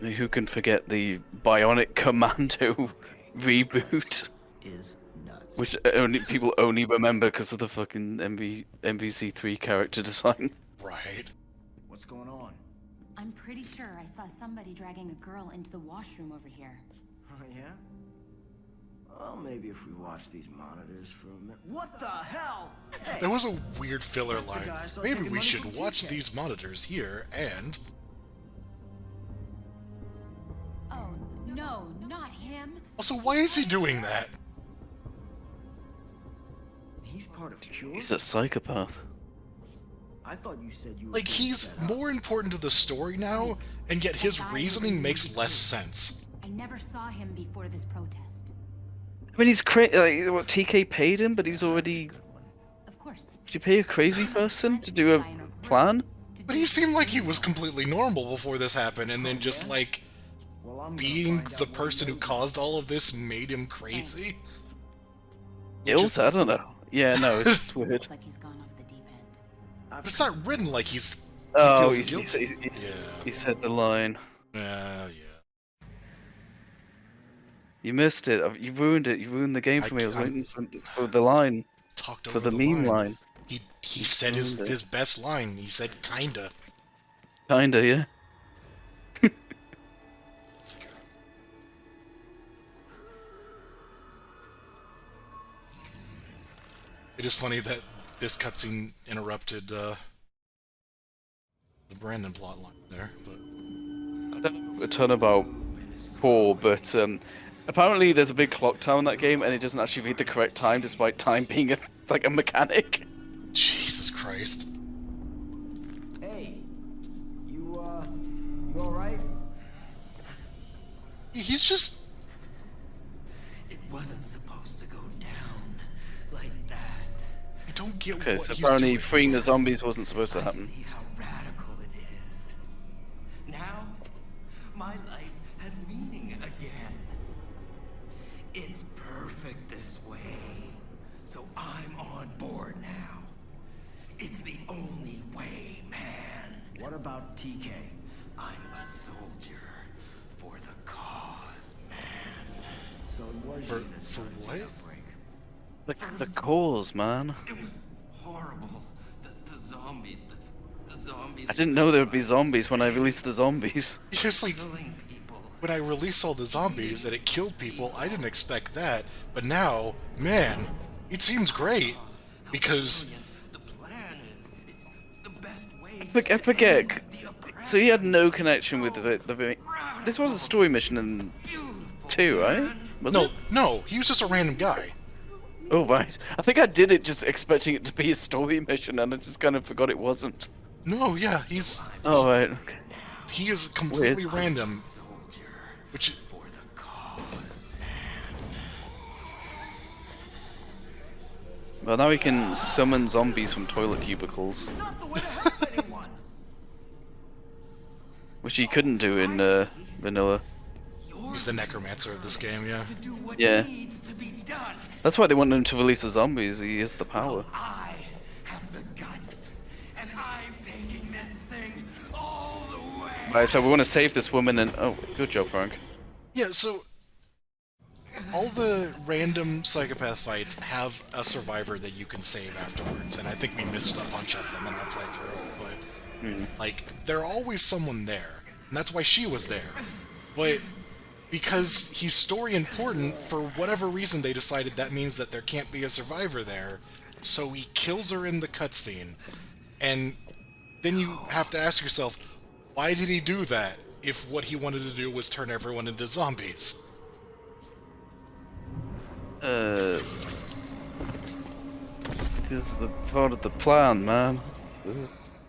I mean, who can forget the Bionic Commando reboot, is nuts. which people only remember because of the fucking MVC3 character design. Right. What's going on? I'm pretty sure I saw somebody dragging a girl into the washroom over here. Oh, yeah? Well, maybe if we watch these monitors for a minute. What the hell? Hey, There was a weird filler line. guy started Maybe taking we money should from watch TK. these monitors here and. Oh, no, not him. Also, why is he doing that? he's part of Cure? He's a psychopath. I thought you said you were Like, gonna he's set up. more important to the story now, and yet his reasoning makes less sense. I never saw him before this protest. I mean, he's crazy. Like, what TK paid him, but he was already. Of course. Did you pay a crazy person to do a plan? But he seemed like he was completely normal before this happened, and then just, like, Well, I'm gonna being find out the what person who knows. caused all of this made him crazy. Guilt? I don't know. Yeah, no, it's weird. Looks like he's gone off the deep end. But it's not written like he Oh, feels guilty. he said the line. Yeah. You missed it. You ruined it. You ruined the game for me. I was waiting for the line. Talked For over the the meme line. He said his best line. He said kinda. Kinda, yeah. It is funny that this cutscene interrupted the Brandon plotline there, but I don't know a ton about 4, but apparently there's a big clock tower in that game, and it doesn't actually read the correct time, despite time being like a mechanic. Jesus Christ. Hey, you alright? He's just... It wasn't supposed to go down like that. I don't get Okay, what so he's apparently doing. freeing the zombies wasn't supposed to happen. See how radical it is. Now, my life has meaning again. It's perfect this way. So I'm on board now. It's the only way, man. What about TK? I'm a soldier for the cause, man. So it was For you that started the what? outbreak. The cause, man. It was horrible. The zombies, the zombies. I didn't know there would be zombies when I released the zombies. It's just like, killing people. when I released all the zombies and it killed people, I didn't expect that. But now, man, it seems great. Because, The plan is, it's the best way. I forget. So he had no connection with the this was a story mission in 2, right? Was it? no, he was just a random guy. Oh, right. I think I did it just expecting it to be a story mission, and I just kind of forgot it wasn't. No, yeah, Oh, right. Okay. he is completely Weird. random. Which, For the cause. Well, now we can summon zombies from toilet cubicles, Not the way to help anyone. which he couldn't do in vanilla. he's the necromancer of this game, yeah. Do what Yeah. needs to be done. That's why they wanted him to release the zombies. He has the power. I have the guts, and I'm taking this thing all the way. Right, so we want to save this woman, and oh, good job, Frank. Yeah, so all the random psychopath fights have a survivor that you can save afterwards, and I think we missed a bunch of them in our playthrough, but like, there's always someone there, and that's why she was there. But because he's story important, for whatever reason they decided that means that there can't be a survivor there, so he kills her in the cutscene. And then you have to ask yourself, why did he do that if what he wanted to do was turn everyone into zombies? This is the part of the plan, man.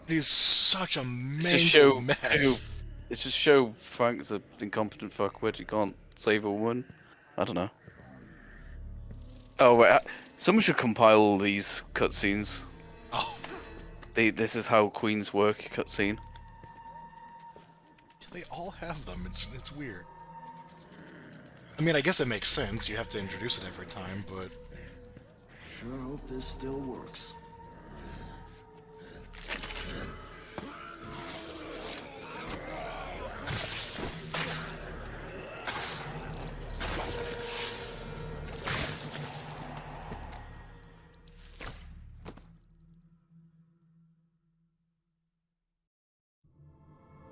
It is such a It's to show, mangled mess. it's to show Frank's an incompetent fuckwit. He can't save a woman. I don't know. Oh wait, someone should compile all these cutscenes. Oh, This is how queens work. Cutscene. they all have them. It's weird. I mean, I guess it makes sense. You have to introduce it every time, but Sure hope this still works.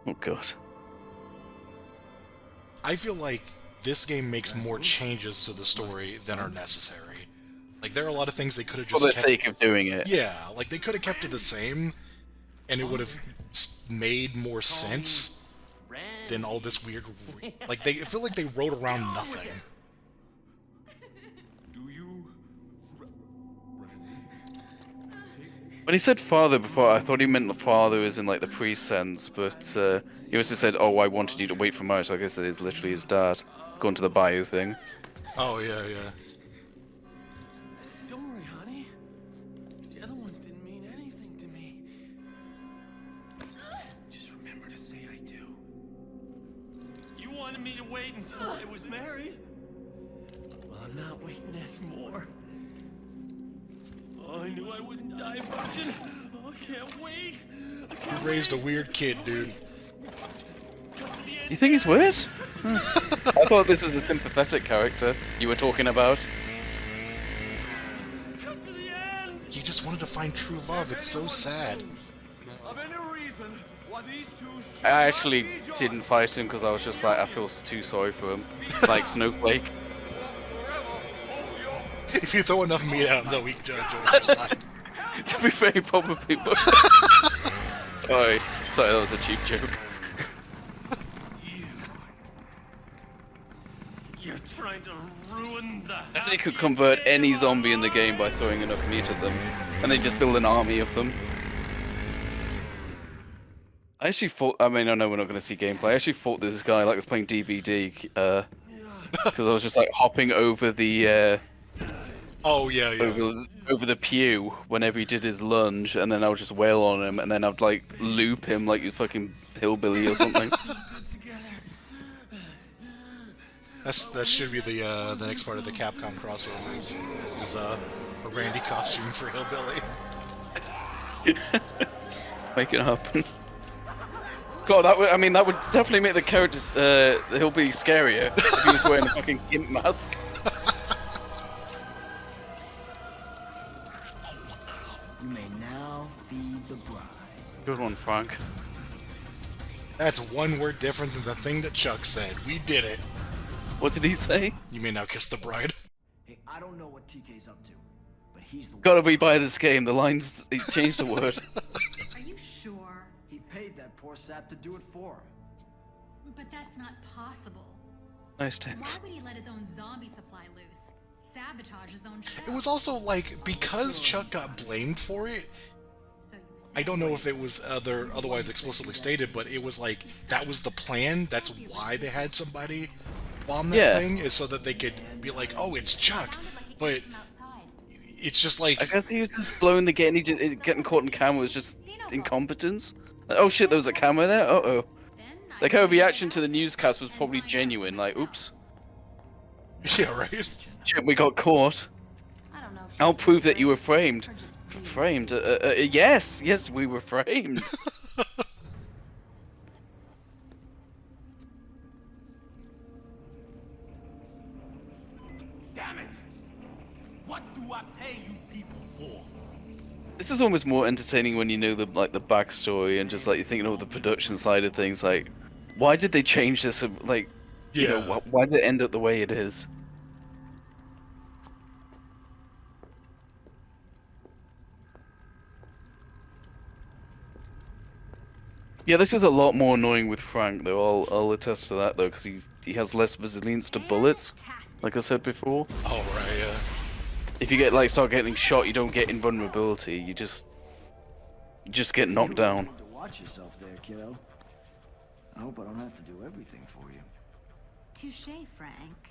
Oh god. I feel like this game makes more changes to the story than are necessary. Like, there are a lot of things they could have For just the kept... sake of doing it. Yeah, like, they could have kept it the same, and it would have made more sense than all this weird... Like, I feel like they wrote around nothing. Do you? When he said father before, I thought he meant the father as in like the priest sense, but he also said, "Oh, I wanted you to wait for Mars." So I guess it is literally his dad going to the bayou thing. Oh, yeah, yeah. Don't worry, honey. The other ones didn't mean anything to me. Just remember to say I do. You wanted me to wait until I was married? Well, I'm not waiting anymore. Oh, I knew I wouldn't die virgin. Oh, can't wait. You raised a weird kid, dude. You think he's weird? Hmm. I thought this was a sympathetic character you were talking about. Come to the end. He just wanted to find true love. It's so sad. Of any reason why these two should I actually not be joined. didn't fight him because I was just like, I feel too sorry for him. Like Snowflake. If you throw enough meat at him, though, he joins your side. To be fair, he probably would. Sorry, that was a cheap joke. You're trying to ruin the I think he could convert any zombie in the game by throwing enough meat at them, and they just build an army of them. I actually thought, I mean, I know we're not going to see gameplay, I actually thought this guy like was playing DBD, because I was just like hopping over the, Oh, yeah. over the pew whenever he did his lunge, and then I would just wail on him, and then I'd like loop him like he's fucking hillbilly or something. That should be the next part of the Capcom crossover is a Randy costume for Hillbilly. Make it happen. God, that would definitely make the characters, the hillbilly scarier if he was wearing a fucking gimp mask. You may now feed the bride. Good one, Frank. That's one word different than the thing that Chuck said. We did it. What did he say? You may now kiss the bride. Hey, I don't know what TK's up to, but he's the Gotta be by this game. The lines, he changed the word. Are you sure? He paid that poor sap to do it for him. But that's not possible. Nice Why tense. would he let his own zombie supply loose? Sabotage his own show? It was also like, because Chuck got blamed for it, So you say I don't know if it was otherwise explicitly stated, but it was like, that was the plan. That's why they had somebody bomb that Yeah. thing, is so that they could be like, oh, it's Chuck. But it's just like, I guess he was just blowing the game. Getting caught in camera was just incompetence. Like, oh shit, there was a camera there. Uh-oh. then Like her reaction to the newscast was probably genuine. Like, oops, yeah, right? shit, we got caught. I don't know. if I'll you're prove that you were framed. or just pretty. Framed? Yes, we were framed. Damn it! What do I pay you people for? This is almost more entertaining when you know the backstory and just like you're thinking of the production side of things. Like, why did they change this? Like, you know, Yeah. why did it end up the way it is? Yeah, this is a lot more annoying with Frank, though. I'll attest to that, though, because he has less resilience to bullets, Fantastic. like I said before. Oh, right, yeah. If you start getting shot, you don't get invulnerability. You just get knocked down. To watch yourself there, kiddo. I hope I don't have to do everything for you. Touche, Frank.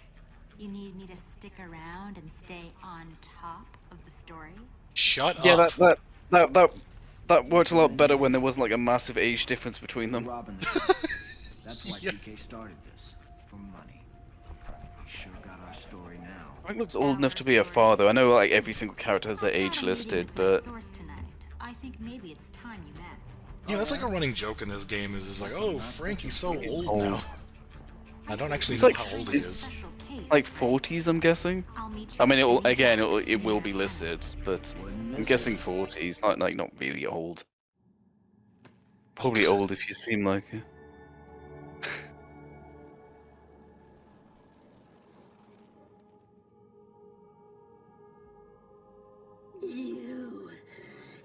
You need me to stick around and stay on top of the story? Shut Yeah, up. that worked a lot better when there wasn't like a massive age difference between them. Robbing the That's why Yeah. TK started this. For money. We sure got our story now. Frank looks old enough to be a father. I know like every single character has their age listed, but Source tonight. I think maybe it's time you met. Yeah, that's like a running joke in this game, is like, oh, Frankie's so old now. I don't actually He's know like- how old he is. Special case. like 40s, I'm guessing. I'll meet you I mean, anytime. it will be listed, but I'm guessing 40s, not really old. Probably old if you seem like it.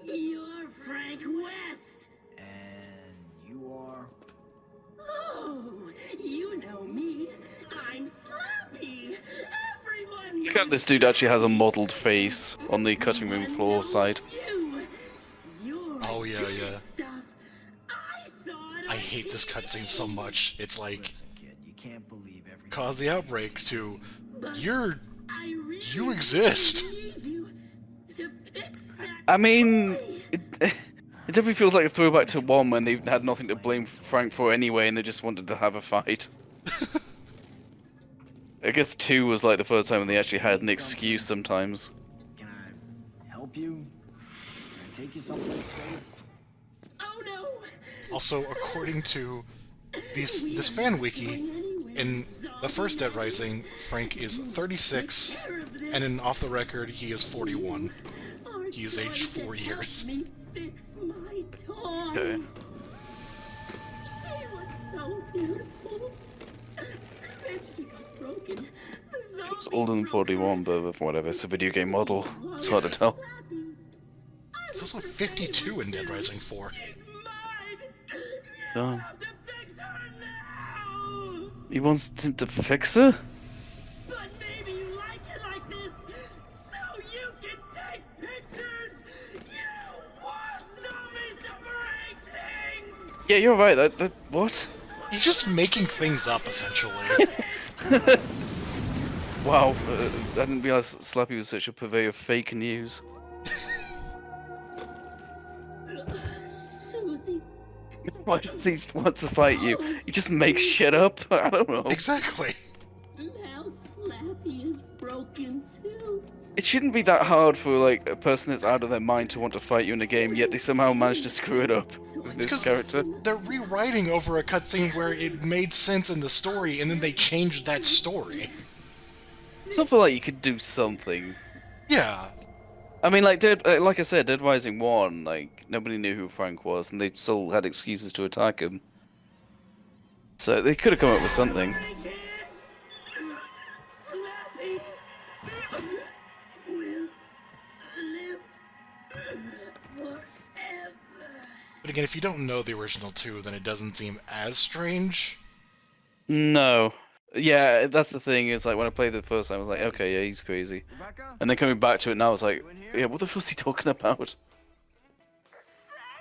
You're Frank West. And you are? Oh, you know me. I'm Slappy. Everyone Look at this dude actually has a modelled face on the cutting room floor side. you. You're Oh, yeah, yeah. stuff. I saw it. I hate this cutscene so much. It's like, Kid, you can't believe everything. cause the outbreak to, I really you exist. need you to fix that. I mean, it definitely feels like a throwback to 1 when they had nothing to blame Frank for anyway and they just wanted to have a fight. I guess 2 was like the first time when they actually had an excuse sometimes. Can I help you? Can I take you someplace safe? Oh no! Also, according to this fan wiki, in the first Dead Rising, Frank is 36, and in Off the Record, he is 41. He is aged 4 years. Me fix my toy. Okay. She was so beautiful. Then she got broken. The It's older than 41, but whatever. It's a video game model. It's hard to tell. He's also 52 in Dead Rising 4. Done. He wants him to fix her? But maybe you like it like this, so you can take pictures. You want zombies to break things. Yeah, you're right. That what? He's just making things up, essentially. Wow, I didn't realize Slappy was such a purveyor of fake news. Susie, Why does he want to fight you? He just makes shit up. I don't know. Exactly. now Slappy is broken too. It shouldn't be that hard for like a person that's out of their mind to want to fight you in a game, yet they somehow manage to screw it up with It's this 'cause character. they're rewriting over a cutscene where it made sense in the story, and then they changed that story. Something like you could do something. Yeah. I mean, like like I said, Dead Rising 1, like nobody knew who Frank was, and they still had excuses to attack him. So they could have come up with something. Slappy will live forever. But again, if you don't know the original 2, then it doesn't seem as strange. No. Yeah, that's the thing, is like when I played it the first time, I was like, okay, yeah, he's crazy. And then coming back to it now, I was like, yeah, what the fuck is he talking about?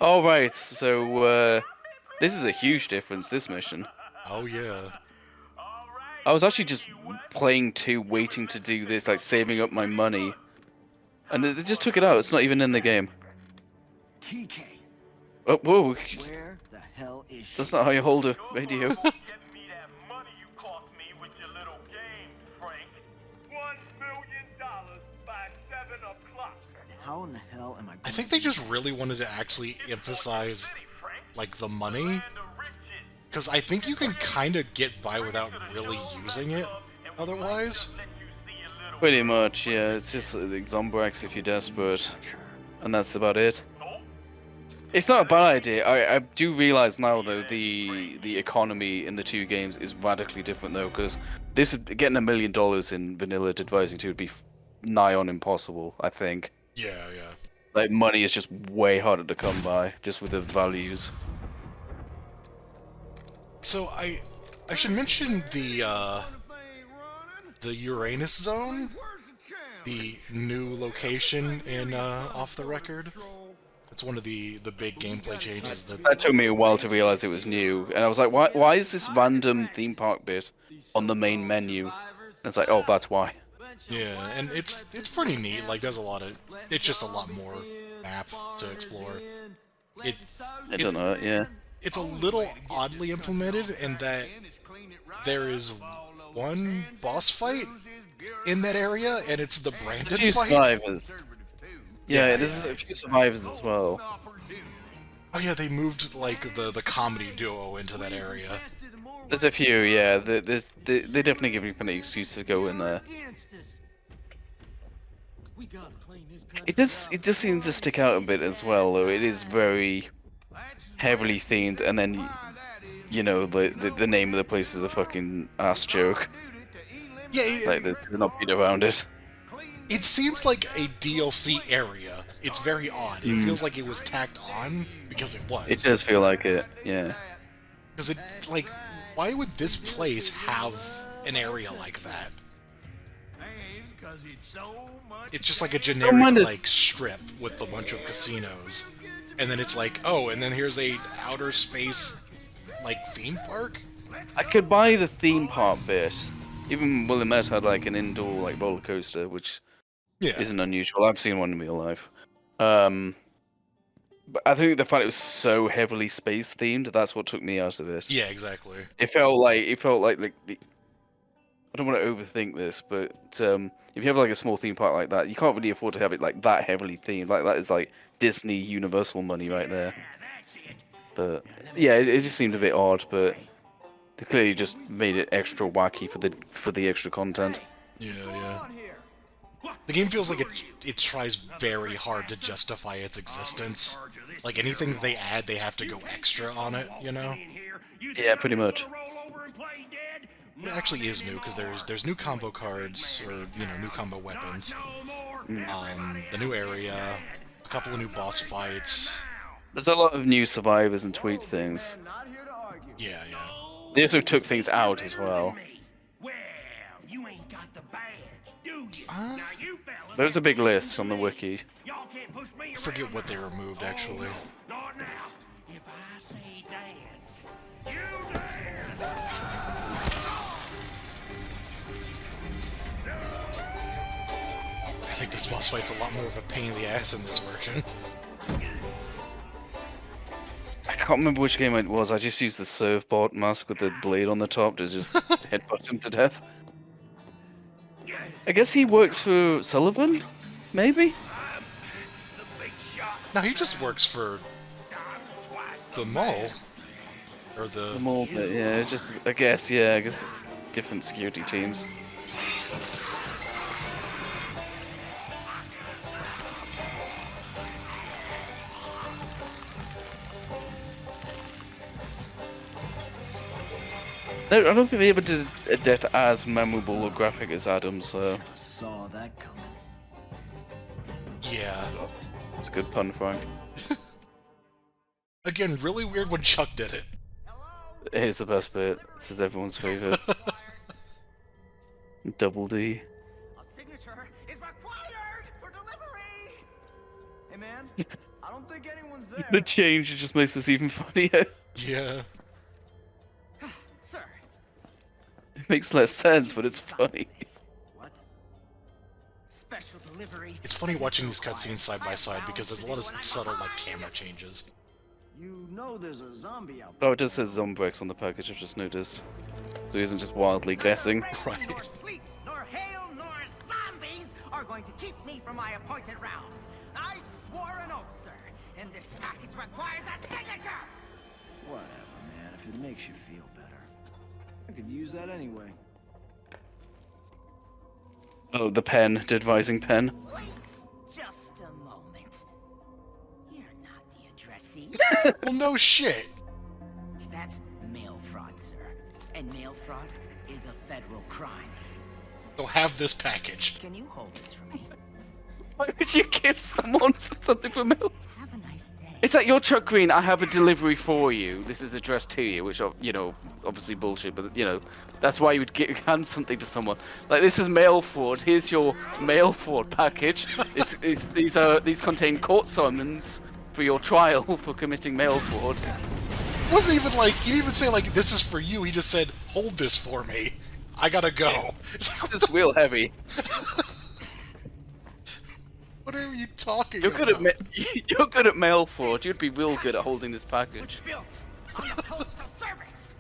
Alright, so, this is a huge difference, this mission. Oh, yeah. I was actually just playing 2, waiting to do this, like saving up my money. And they just took it out, it's not even in the game. TK, Oh, whoa, where the hell is she? that's not how you hold a radio. Get me that money you cost me with your little game, Frank. $1 million by 7 o'clock. How in the hell am I? I think they just really wanted to actually emphasize, like, the money. Because I think you can kind of get by without really using it otherwise. Pretty much, yeah, it's just like Zombrax if you're desperate. And that's about it. It's not a bad idea. I do realize now though the economy in the 2 games is radically different though, because this getting $1 million in vanilla Dead Rising 2 would be nigh on impossible, I think. Yeah, yeah. Like money is just way harder to come by, just with the values. So I should mention the Uranus Zone, the new location in Off the Record. It's one of the big gameplay changes That took me a while to realize it was new, and I was like, why is this random theme park bit on the main menu? And it's like, oh, that's why. Yeah, and it's pretty neat. Like, there's a lot of... It's just a lot more map to explore. I don't know, yeah. It's a little oddly implemented in that there is one boss fight in that area, and it's the Brandon A few fight. survivors. Yeah, Yeah, there's a few survivors as well. Oh yeah, they moved, like, the comedy duo into that area. There's a few, yeah. They definitely give you plenty of excuse to go in there. It does seem to stick out a bit as well, though. It is very heavily themed, and then you know the name of the place is a fucking ass joke. Yeah, Like they're not beat around it. it seems like a DLC area. It's very odd. It feels like it was tacked on because it was. It does feel like it, yeah. Because it, like, why would this place have an area like that? It's just like a generic, like, strip with a bunch of casinos. And then it's like, oh, and then here's a outer space, like, theme park? I could buy the theme park bit. Even Willamette had like an indoor like roller coaster, which isn't unusual. I've seen one in real life. But I think the fact it was so heavily space themed, that's what took me out of it. Yeah, exactly. It felt like I don't want to overthink this, but if you have like a small theme park like that, you can't really afford to have it like that heavily themed. Like that is like Disney Universal money right there. But yeah, it just seemed a bit odd, but they clearly just made it extra wacky for the extra content. Yeah, yeah. The game feels like it tries very hard to justify its existence. Like anything that they add, they have to go extra on it, you know? Yeah, pretty much. It actually is new because there's new combo cards or new combo weapons. The new area, a couple of new boss fights. There's a lot of new survivors and tweet things. Yeah, yeah. They also took things out as well. There was a big list on the wiki. I forget what they removed actually. I think this boss fight's a lot more of a pain in the ass in this version. I can't remember which game it was. I just used the Servbot mask with the blade on the top to just headbutt him to death. I guess he works for Sullivan? Maybe? No, he just works for the mall. Or the mall, but yeah, it's just, I guess it's different security teams. No, I don't think they ever did a death as memorable or graphic as Adam, so... Saw that coming. Yeah. It's a good pun, Frank. Again, really weird when Chuck did it. Here's the best bit. This is everyone's favorite. Double D. A signature is required for delivery! Hey man, I don't think anyone's there. The change just makes this even funnier. Yeah. Sir. It makes less sense, but it's funny. What? Special delivery. It's funny watching these cutscenes side by side because there's a lot of subtle camera changes. You know there's a zombie out Oh, it just says Zombrex on the package, I've just noticed. So he isn't just wildly guessing. Right. Nor sleet, nor hail, nor zombies are going to keep me from my appointed rounds. I swore an oath, sir, and this package requires a signature! Whatever, man, if it makes you feel better. I could use that anyway. Oh, the pen, the advising pen. Wait just a moment. You're not the addressee. Well, no shit. That's mail fraud, sir. And mail fraud is a federal crime. So have this package. Can you hold this for me? Why would you give someone something for mail? Have a nice day. It's like, you're Chuck Green, I have a delivery for you. This is addressed to you, which, obviously bullshit, but, that's why you would hand something to someone. Like, this is mail fraud, here's your mail fraud package. These contain court summons for your trial for committing mail fraud. It wasn't even like, he didn't even say, like, this is for you, he just said, hold this for me. I gotta go. It's like, It's real heavy. what are you talking You're about? you're good at mail fraud, you'd be real good at holding this package. Built on the postal service.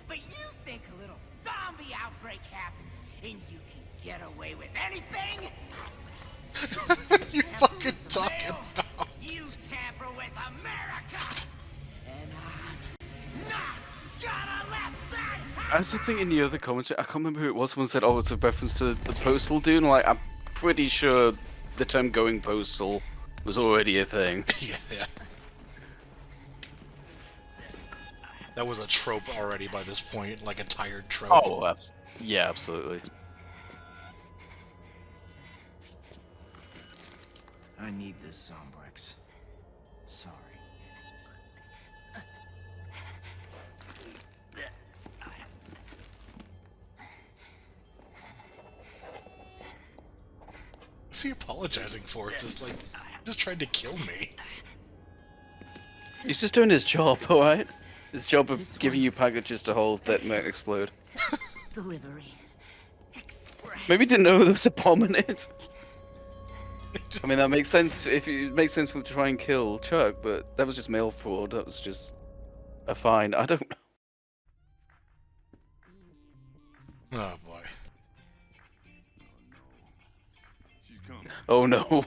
But you think a little zombie outbreak happens and you can get away with anything? What are you fucking talking about? You tamper with America! And I'm not gonna let that happen! I was just thinking the other commentary, I can't remember who it was, someone said, oh, it's a reference to the postal dude, and like, I'm pretty sure the term going postal was already a thing. Yeah. That was a trope already by this point, like a tired trope. Oh, yeah, absolutely. I need this Zombrex. Sorry. What's he apologizing for? It's just like, he just tried to kill me. He's just doing his job, alright? His job of giving you packages to hold that might explode. Delivery. Maybe he didn't know there was a bomb in it. I mean, that makes sense if it makes sense for him to try and kill Chuck, but that was just mail fraud. That was just a fine. I don't know. Oh boy. Oh no. Oh,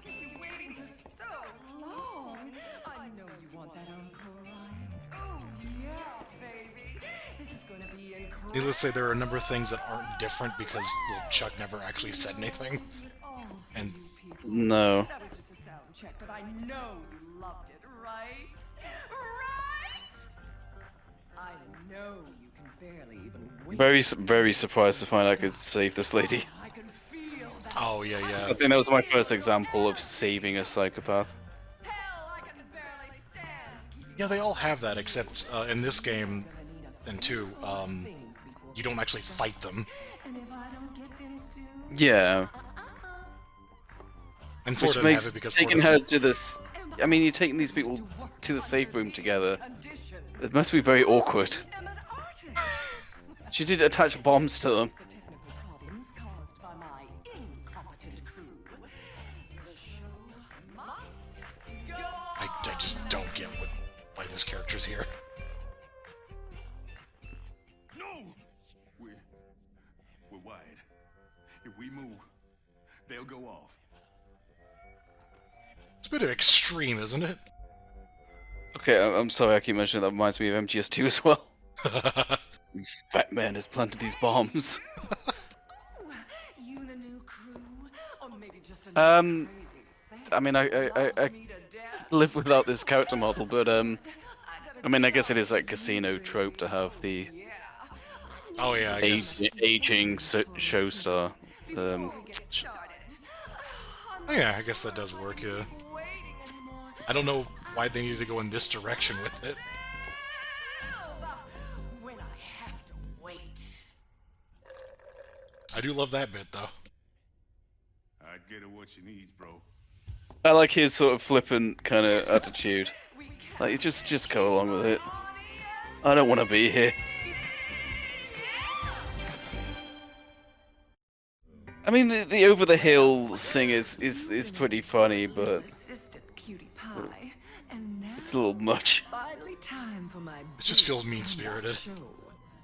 kept you waiting for so long. I know you want that encore ride. Oh, yeah, baby. This is gonna be incredible. Needless to say, there are a number of things that aren't different because well, Chuck never actually said anything. And No. That was just a sound check, but I know you loved it, right? Right? I know you can barely even wait. Very surprised to find I could save this lady. I can feel that. oh yeah, I yeah. think that was my first example of saving a psychopath. Hell, I can barely stand keeping Yeah, they all have that, except in this game, and two, you don't actually fight them. And if I don't get them soon, Yeah. And 4 Which doesn't have makes it because 4 taking doesn't. her to this. I mean, you're taking these people to the safe room together. It must be very awkward. am an artist. She did attach bombs to them. The technical problems caused by my incompetent crew. The show must go on. I just don't get why this character's here. No! We're wide. If we move, they'll go off. It's a bit extreme, isn't it? Okay, I'm sorry I keep mentioning that reminds me of MGS2 as well. Fat man has planted these bombs. You the new crew, or maybe just Um, crazy I mean, I me to death. live without this character model, but I mean, I guess it is like casino trope to have the Oh yeah, I guess. aging show star. Started. Oh yeah, I guess that does work. Yeah. Waiting anymore. I don't know why they needed to go in this direction with it. When I have to wait. I do love that bit though. I'd get her what she needs, bro. I like his sort of flippant kind of attitude. Like, you just go along with it. I don't want to be here. I mean, the over the hill thing is pretty funny, but Assistant cutie pie. And now it's a little much. finally time for my It just big feels mean-spirited. show.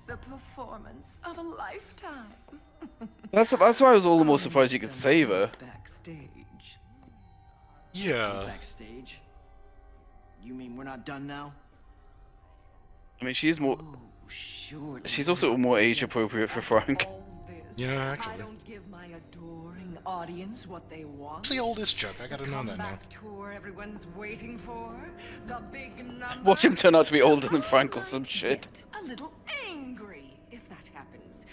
The performance of a lifetime. That's why I was all the more surprised you could save her. Backstage. Yeah. Backstage? You mean we're not done now? I mean, she's more. Oh, sure. She's also more age appropriate for Frank. All this. Yeah, I actually. don't give my adoring audience what they want. What's the oldest Chuck? I gotta know that now. Comeback tour everyone's waiting for. The big number. Watch him turn out to be older than Frank or some shit. Get a little angry if that happens.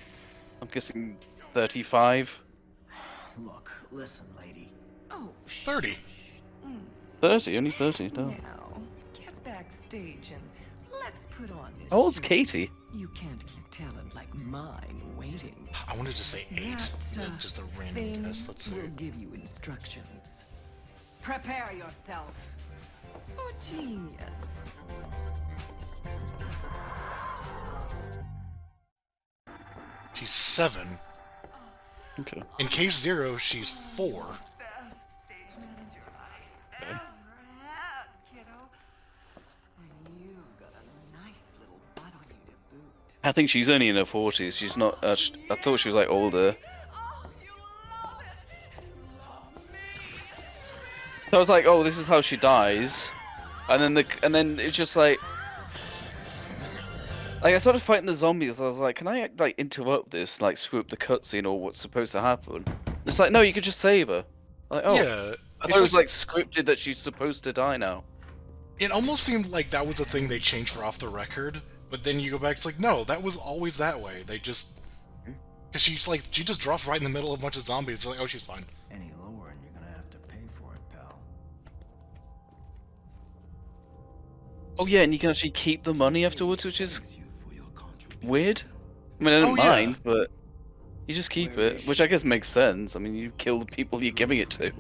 I'm guessing 35, Look, listen, lady. Oh, 30. 30, only 30. No. now get backstage and let's put on this. How old's show. Katie? You can't keep talent like mine waiting. I wanted to say 8. That, Just a random thing guess. Let's see. will give you instructions. Prepare yourself for genius. She's 7. Okay. In Case Zero, she's 4. Best stage manager I ever had, kiddo. And you've got a nice little butt on you to boot. I think she's only in her 40s. She's not. I thought she was like older. Oh, you love it. Love me. So I was like, oh, this is how she dies, and then it's just like I started fighting the zombies. I was like, can I like interrupt this, like screw up the cutscene or what's supposed to happen? It's like, no, you could just save her. Like, oh, Yeah. I thought it was like scripted that she's supposed to die now. It almost seemed like that was a thing they changed for off the record, but then you go back, it's like, no, that was always that way. They just... Because she just drops right in the middle of a bunch of zombies. It's like, oh, she's fine. Any lower and you're gonna have to pay for it, pal. Oh yeah, and you can actually keep the money afterwards, which is Thanks you for your contribution. weird. I mean, I don't Oh, yeah. mind, but you just keep it, which I guess makes sense. I mean, you kill the people you're giving it to. In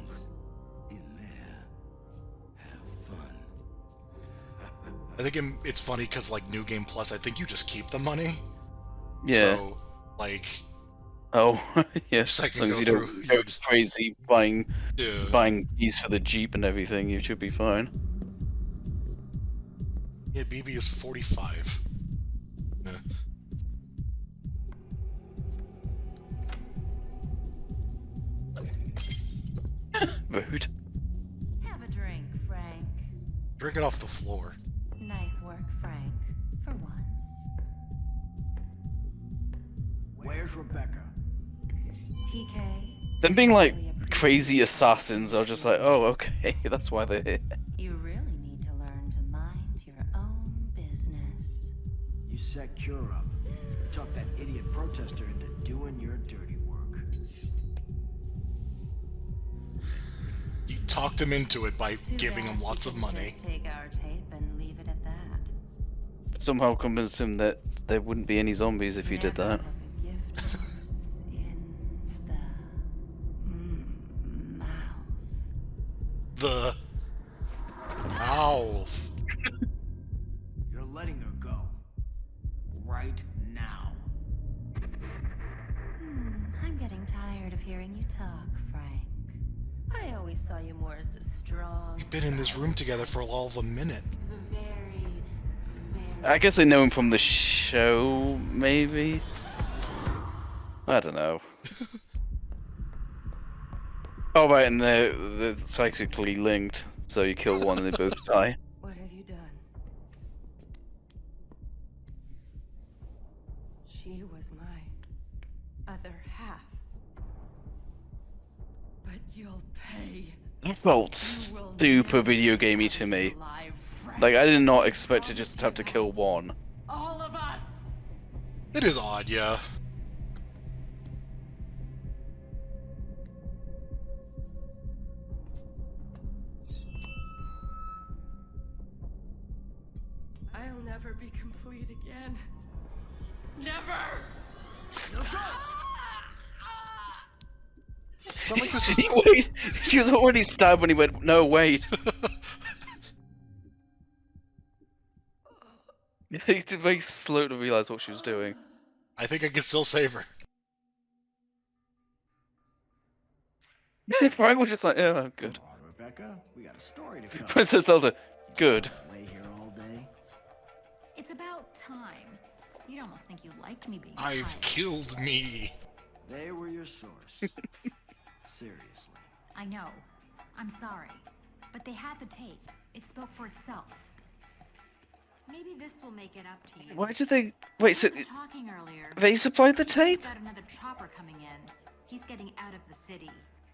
there. Have fun. I think it's funny because, like, New Game Plus, I think you just keep the money. Yeah. So, like, Oh, yes. Just, like, As long as go you don't through, go you just- crazy buying yeah. keys for the Jeep and everything, you should be fine. Yeah, BB is 45. Yeah. Rude. Have a drink, Frank. Drink it off the floor. Nice work, Frank. For once. Where's Rebecca? TK. Them being like crazy assassins, I was just like, oh, okay, that's why they're here. You really need to learn to mind your own business. You set Cure up. Talk that idiot protester into doing your dirty work. You talked him into it by Too giving bad him lots you of could money. just take our tape and leave it at that. Somehow convinced him that there wouldn't be any zombies if you did Never that. hook a gift horse in the mouth. The mouth. You're letting her go. Right now. I'm getting tired of hearing you talk, Frank. I always saw you more as the strong. We've been in this room together for all of a minute. The very, I guess I know him from the show, maybe? I don't know. Oh, right, and they're psychically linked, so you kill one and they both die. What have you done? She was my other half. But you'll pay. That felt super video gamey to me. Alive, Frank. Like, I did not expect to just have to kill one. All of us. It is odd, yeah. I'll never be complete again. Never! It's not like this is. Wait, she was already stabbed when he went, no, wait. He's very slow to realize what she was doing. I think I can still save her. Frank was just like, yeah, good. Come on, Rebecca. We got a story to tell. Princess Zelda, good. Lay here all day. It's about time. You'd almost think you liked me being I've quiet. killed me. They were your source. Seriously. I know. I'm sorry. But they had the tape. It spoke for itself. Maybe this will make it up to you. Why did they... Wait, so We were talking earlier. they supplied the He's tape? got another chopper coming in. He's getting out of the city.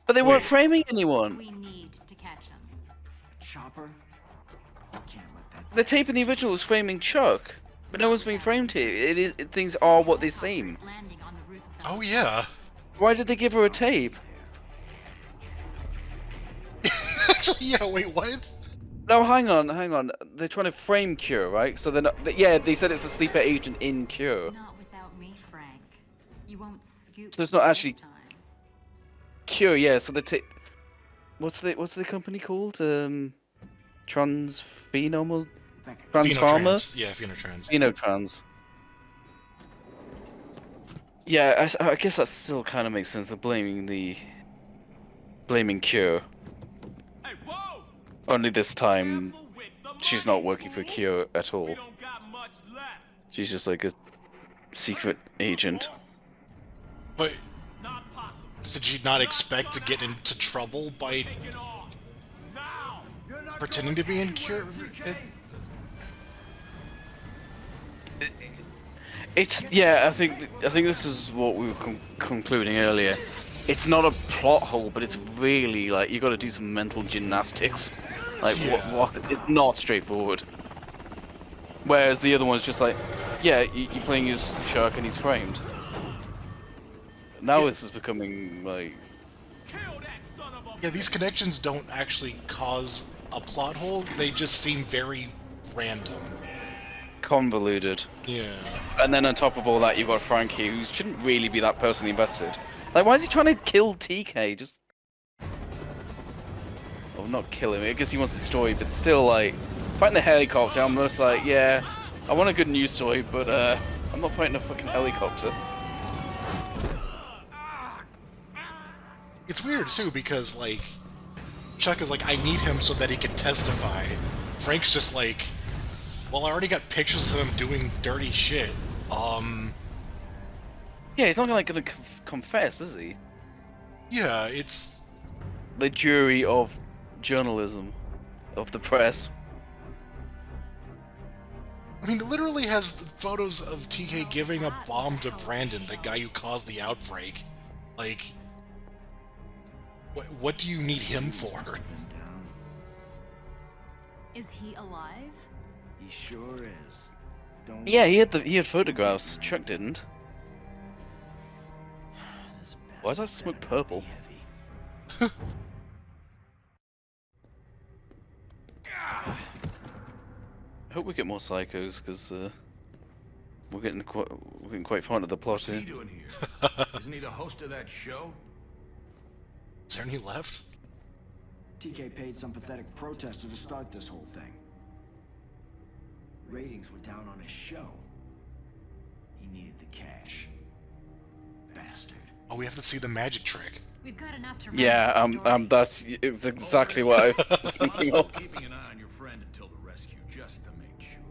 But they weren't Wait. framing anyone. We need to catch him. Chopper? I can't let that. The tape in the original was framing Chuck. But no one's been framed here. Things are what they seem. Landing on the roof of the Oh yeah. Why did they give her a tape? Actually, yeah. Wait, what? No, hang on. They're trying to frame Cure, right? So they're not... Yeah, they said it's a sleeper agent in Cure. Not without me, Frank. You won't scoop So it's not me actually- this time. Cure, yeah, so the tape... What's the company called? Transphenom or... Rebecca, Transformer? Phenotrans. Yeah, Phenotrans. Phenotrans. Yeah, I guess that still kind of makes sense. They're blaming Cure. Hey, whoa! Only this time, Careful with the she's money. not working for Cure at all. We don't got much left. She's just like a secret agent. But Not possible. did you not expect to get into trouble by Take it off. Now! you're not pretending to be in Cure? It's yeah. I think this is what we were concluding earlier. It's not a plot hole, but it's really like you got to do some mental gymnastics. Like Yeah. what? It's not straightforward. Whereas the other one's just like, yeah, you're playing as Chuck and he's framed. Now this is becoming like, Kill that son of a Yeah, these connections don't actually cause a plot hole. They just seem very random. convoluted. Yeah. And then on top of all that, you've got Frankie, who shouldn't really be that personally invested. Like, why is he trying to kill TK? Just... Well, not kill him. I guess he wants his story, but still, like, fighting the helicopter, I'm just like, yeah, I want a good news story, but, I'm not fighting a fucking helicopter. It's weird, too, because, like, Chuck is like, I need him so that he can testify. Frank's just like, well, I already got pictures of him doing dirty shit. Yeah, he's not, like, gonna confess, is he? Yeah, it's... the jury of journalism, of the press. I mean, it literally has photos of TK giving a bomb to Brandon, the guy who caused the outbreak. Like, what do you need him for? Is he alive? He sure is. Don't Yeah, he had photographs. Chuck didn't. Why is that smoke purple? I hope we get more psychos, because we're getting quite far into the plot What's he here. doing here? Isn't he the host of that show? Is there any left? TK paid some pathetic protester to start this whole thing. Ratings were down on his show. He needed the cash. Bastard. Oh, we have to see the magic trick. We've got enough to Yeah, it's exactly what I was thinking of. Keeping an eye on your friend until the rescue, just to make sure.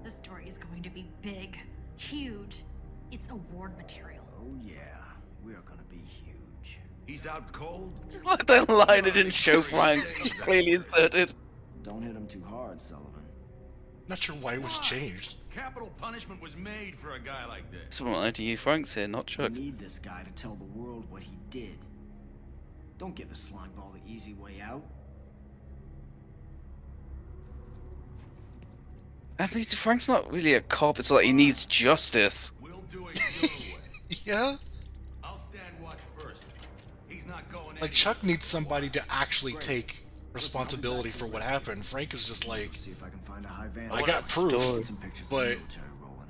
The story is going to be big, huge. It's award material. Oh yeah, we're gonna be huge. He's out cold? Like that line it didn't show Frank, clearly inserted. Don't hit him too hard, Sullivan. Not sure why it was changed. Capital punishment was made for a guy like this. Someone lying to you, Frank's here, not Chuck. We need this guy to tell the world what he did. Don't give the slime ball the easy way out. I mean, Frank's not really a cop. It's like he needs justice. We'll do it your way. Yeah? I'll stand watch first. He's not going Like, Chuck needs somebody to actually take responsibility for what happened. Frank is just like, See if I can find a high vantage. I got proof, Some pictures of the but military rolling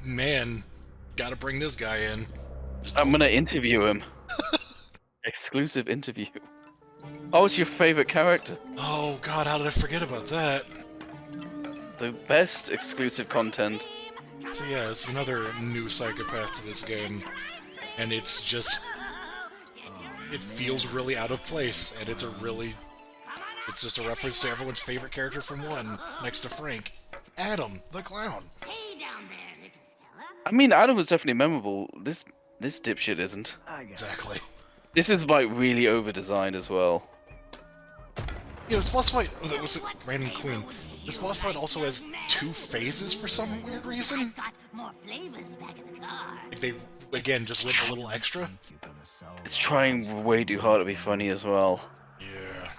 in. man, gotta bring this guy in. I'm gonna interview him. Exclusive interview. Oh, what's your favorite character? Oh god, how did I forget about that? The best exclusive content. So yeah, it's another new psychopath to this game. And it's just... it feels really out of place, and it's just a reference to everyone's favorite character from 1, next to Frank. Adam, the clown. I mean, Adam was definitely memorable. This dipshit isn't. Exactly. This is like really over-designed as well. Yeah, this boss fight... oh, that was a random queen. This boss fight also has 2 phases for some weird reason. Like they, again, just went a little extra. It's trying way too hard to be funny as well. Yeah.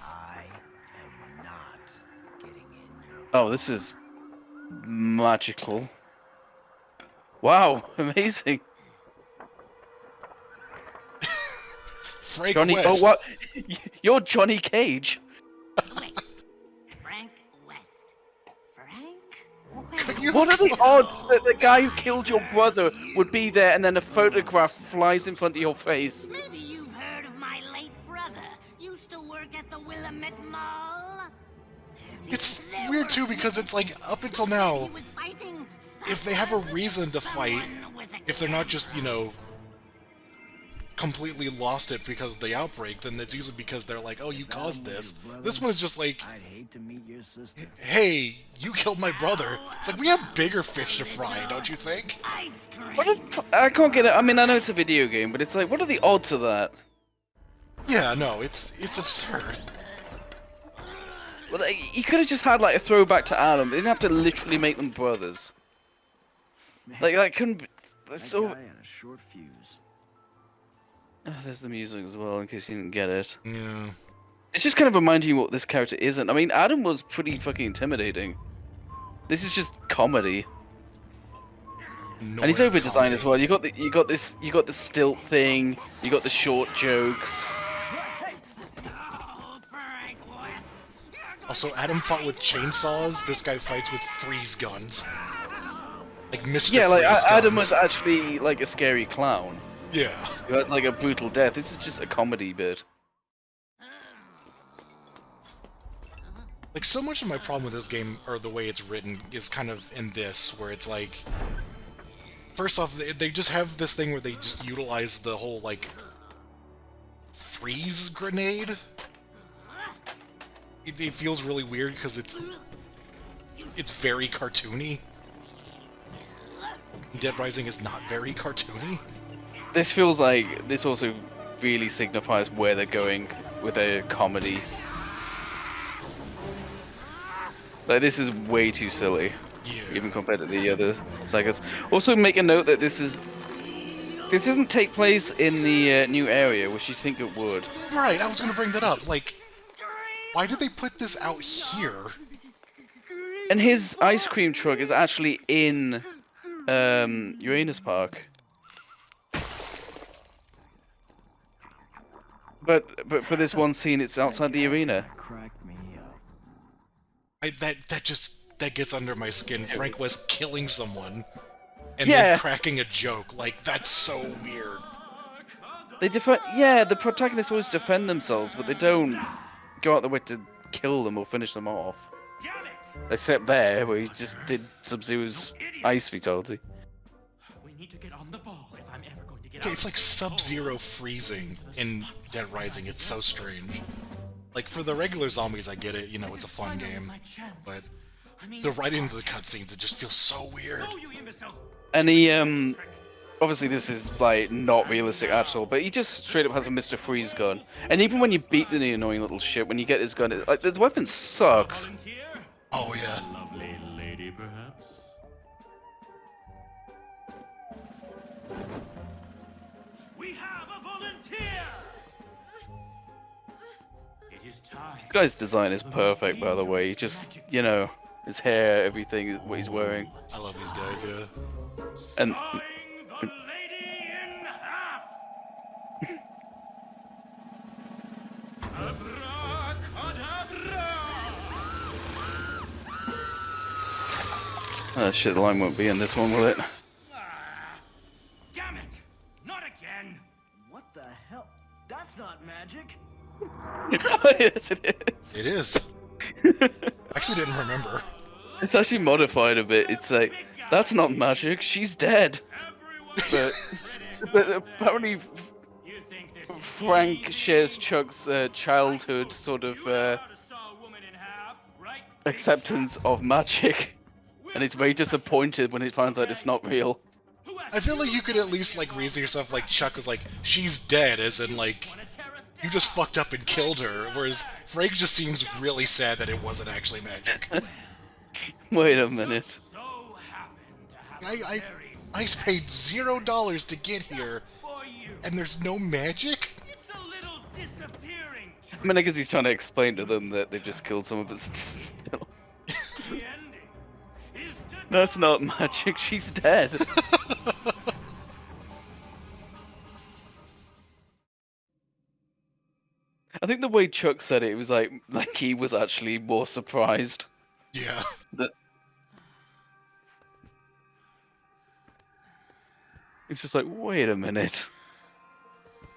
Oh, this is magical. Wow, amazing. Frank Johnny, West. oh what? You're Johnny Cage. Frank West. Frank? What are the odds that the guy who killed your brother would be there and then a photograph flies in front of your face? Maybe you've heard of my late brother. Used to work at the Willamette Mall. It's weird too because it's like, up until now, if they have a reason to fight, if they're not just, you know, completely lost it because of the outbreak, then it's usually because they're like, oh, you caused this. This one is just like, I'd hate to meet your sister. hey, you killed my brother. It's like, we have bigger fish to fry, don't you think? I can't get it. I mean, I know it's a video game, but it's like, what are the odds of that? Yeah, no, it's absurd. Well, you could have just had like a throwback to Adam. They didn't have to literally make them brothers. Like that couldn't. That's so. Guy had a short fuse. Oh, there's the music as well, in case you didn't get it. Yeah. It's just kind of reminding you what this character isn't. I mean, Adam was pretty fucking intimidating. This is just comedy. And he's over designed as well. You got the stilt thing. You got the short jokes. Also, Adam fought with chainsaws. This guy fights with freeze guns. Like Mr. Yeah, like Freeze Adam guns. was actually like a scary clown. Yeah. He had like a brutal death. This is just a comedy bit. Like, so much of my problem with this game, or the way it's written, is kind of in this, where it's like... First off, they just have this thing where they just utilize the whole, like... freeze grenade? It feels really weird, because it's very cartoony. Dead Rising is not very cartoony. This feels like this also really signifies where they're going with their comedy. Like, this is way too silly, even compared to the other Psychos. Also, make a note that this doesn't take place in the new area, which you think it would. Right, I was gonna bring that up. Like, why did they put this out here? And his ice cream truck is actually in Uranus Park. But for this one scene, it's outside the arena. Crack me up. That gets under my skin. Frank West killing someone and Yeah. then cracking a joke. Like, that's so weird. They the protagonists always defend themselves, but they don't go out the way to kill them or finish them off. Except there, where he just did Sub-Zero's ice fatality. We need to get on the ball if I'm ever going to get Okay, it's like Sub-Zero freezing in Dead Rising. It's so strange. Like, for the regular zombies, I get it. You know, it's a fun game. But the right into the cutscenes, it just feels so weird. And he, obviously this is, like, not realistic at all, but he just straight up has a Mr. Freeze gun. And even when you beat the annoying little shit, when you get his gun, like, his weapon sucks. Oh, yeah. Lovely lady, perhaps? We have a volunteer! It is time. This guy's design is perfect, by the way. He just, you know, his hair, everything, what he's wearing. I love these guys, yeah. And The lady in half! oh shit, the line won't be in this one, will it? Damn it! Not again! What the hell? That's not magic. Yes, it is. It is. Actually didn't remember. It's actually modified a bit. It's like, that's not magic, she's dead. But apparently Frank shares Chuck's childhood sort of acceptance of magic. And he's very disappointed when he finds out it's not real. I feel like you could at least, like, reason yourself, like, Chuck was like, she's dead, as in, like, you just fucked up and killed her, whereas Frank just seems really sad that it wasn't actually magic. Wait a minute. I paid $0 to get here, and there's no magic? I mean, I guess he's trying to explain to them that they've just killed someone, but still. That's not magic, she's dead. I think the way Chuck said it, it was like he was actually more surprised. Yeah. That it's just like, wait a minute.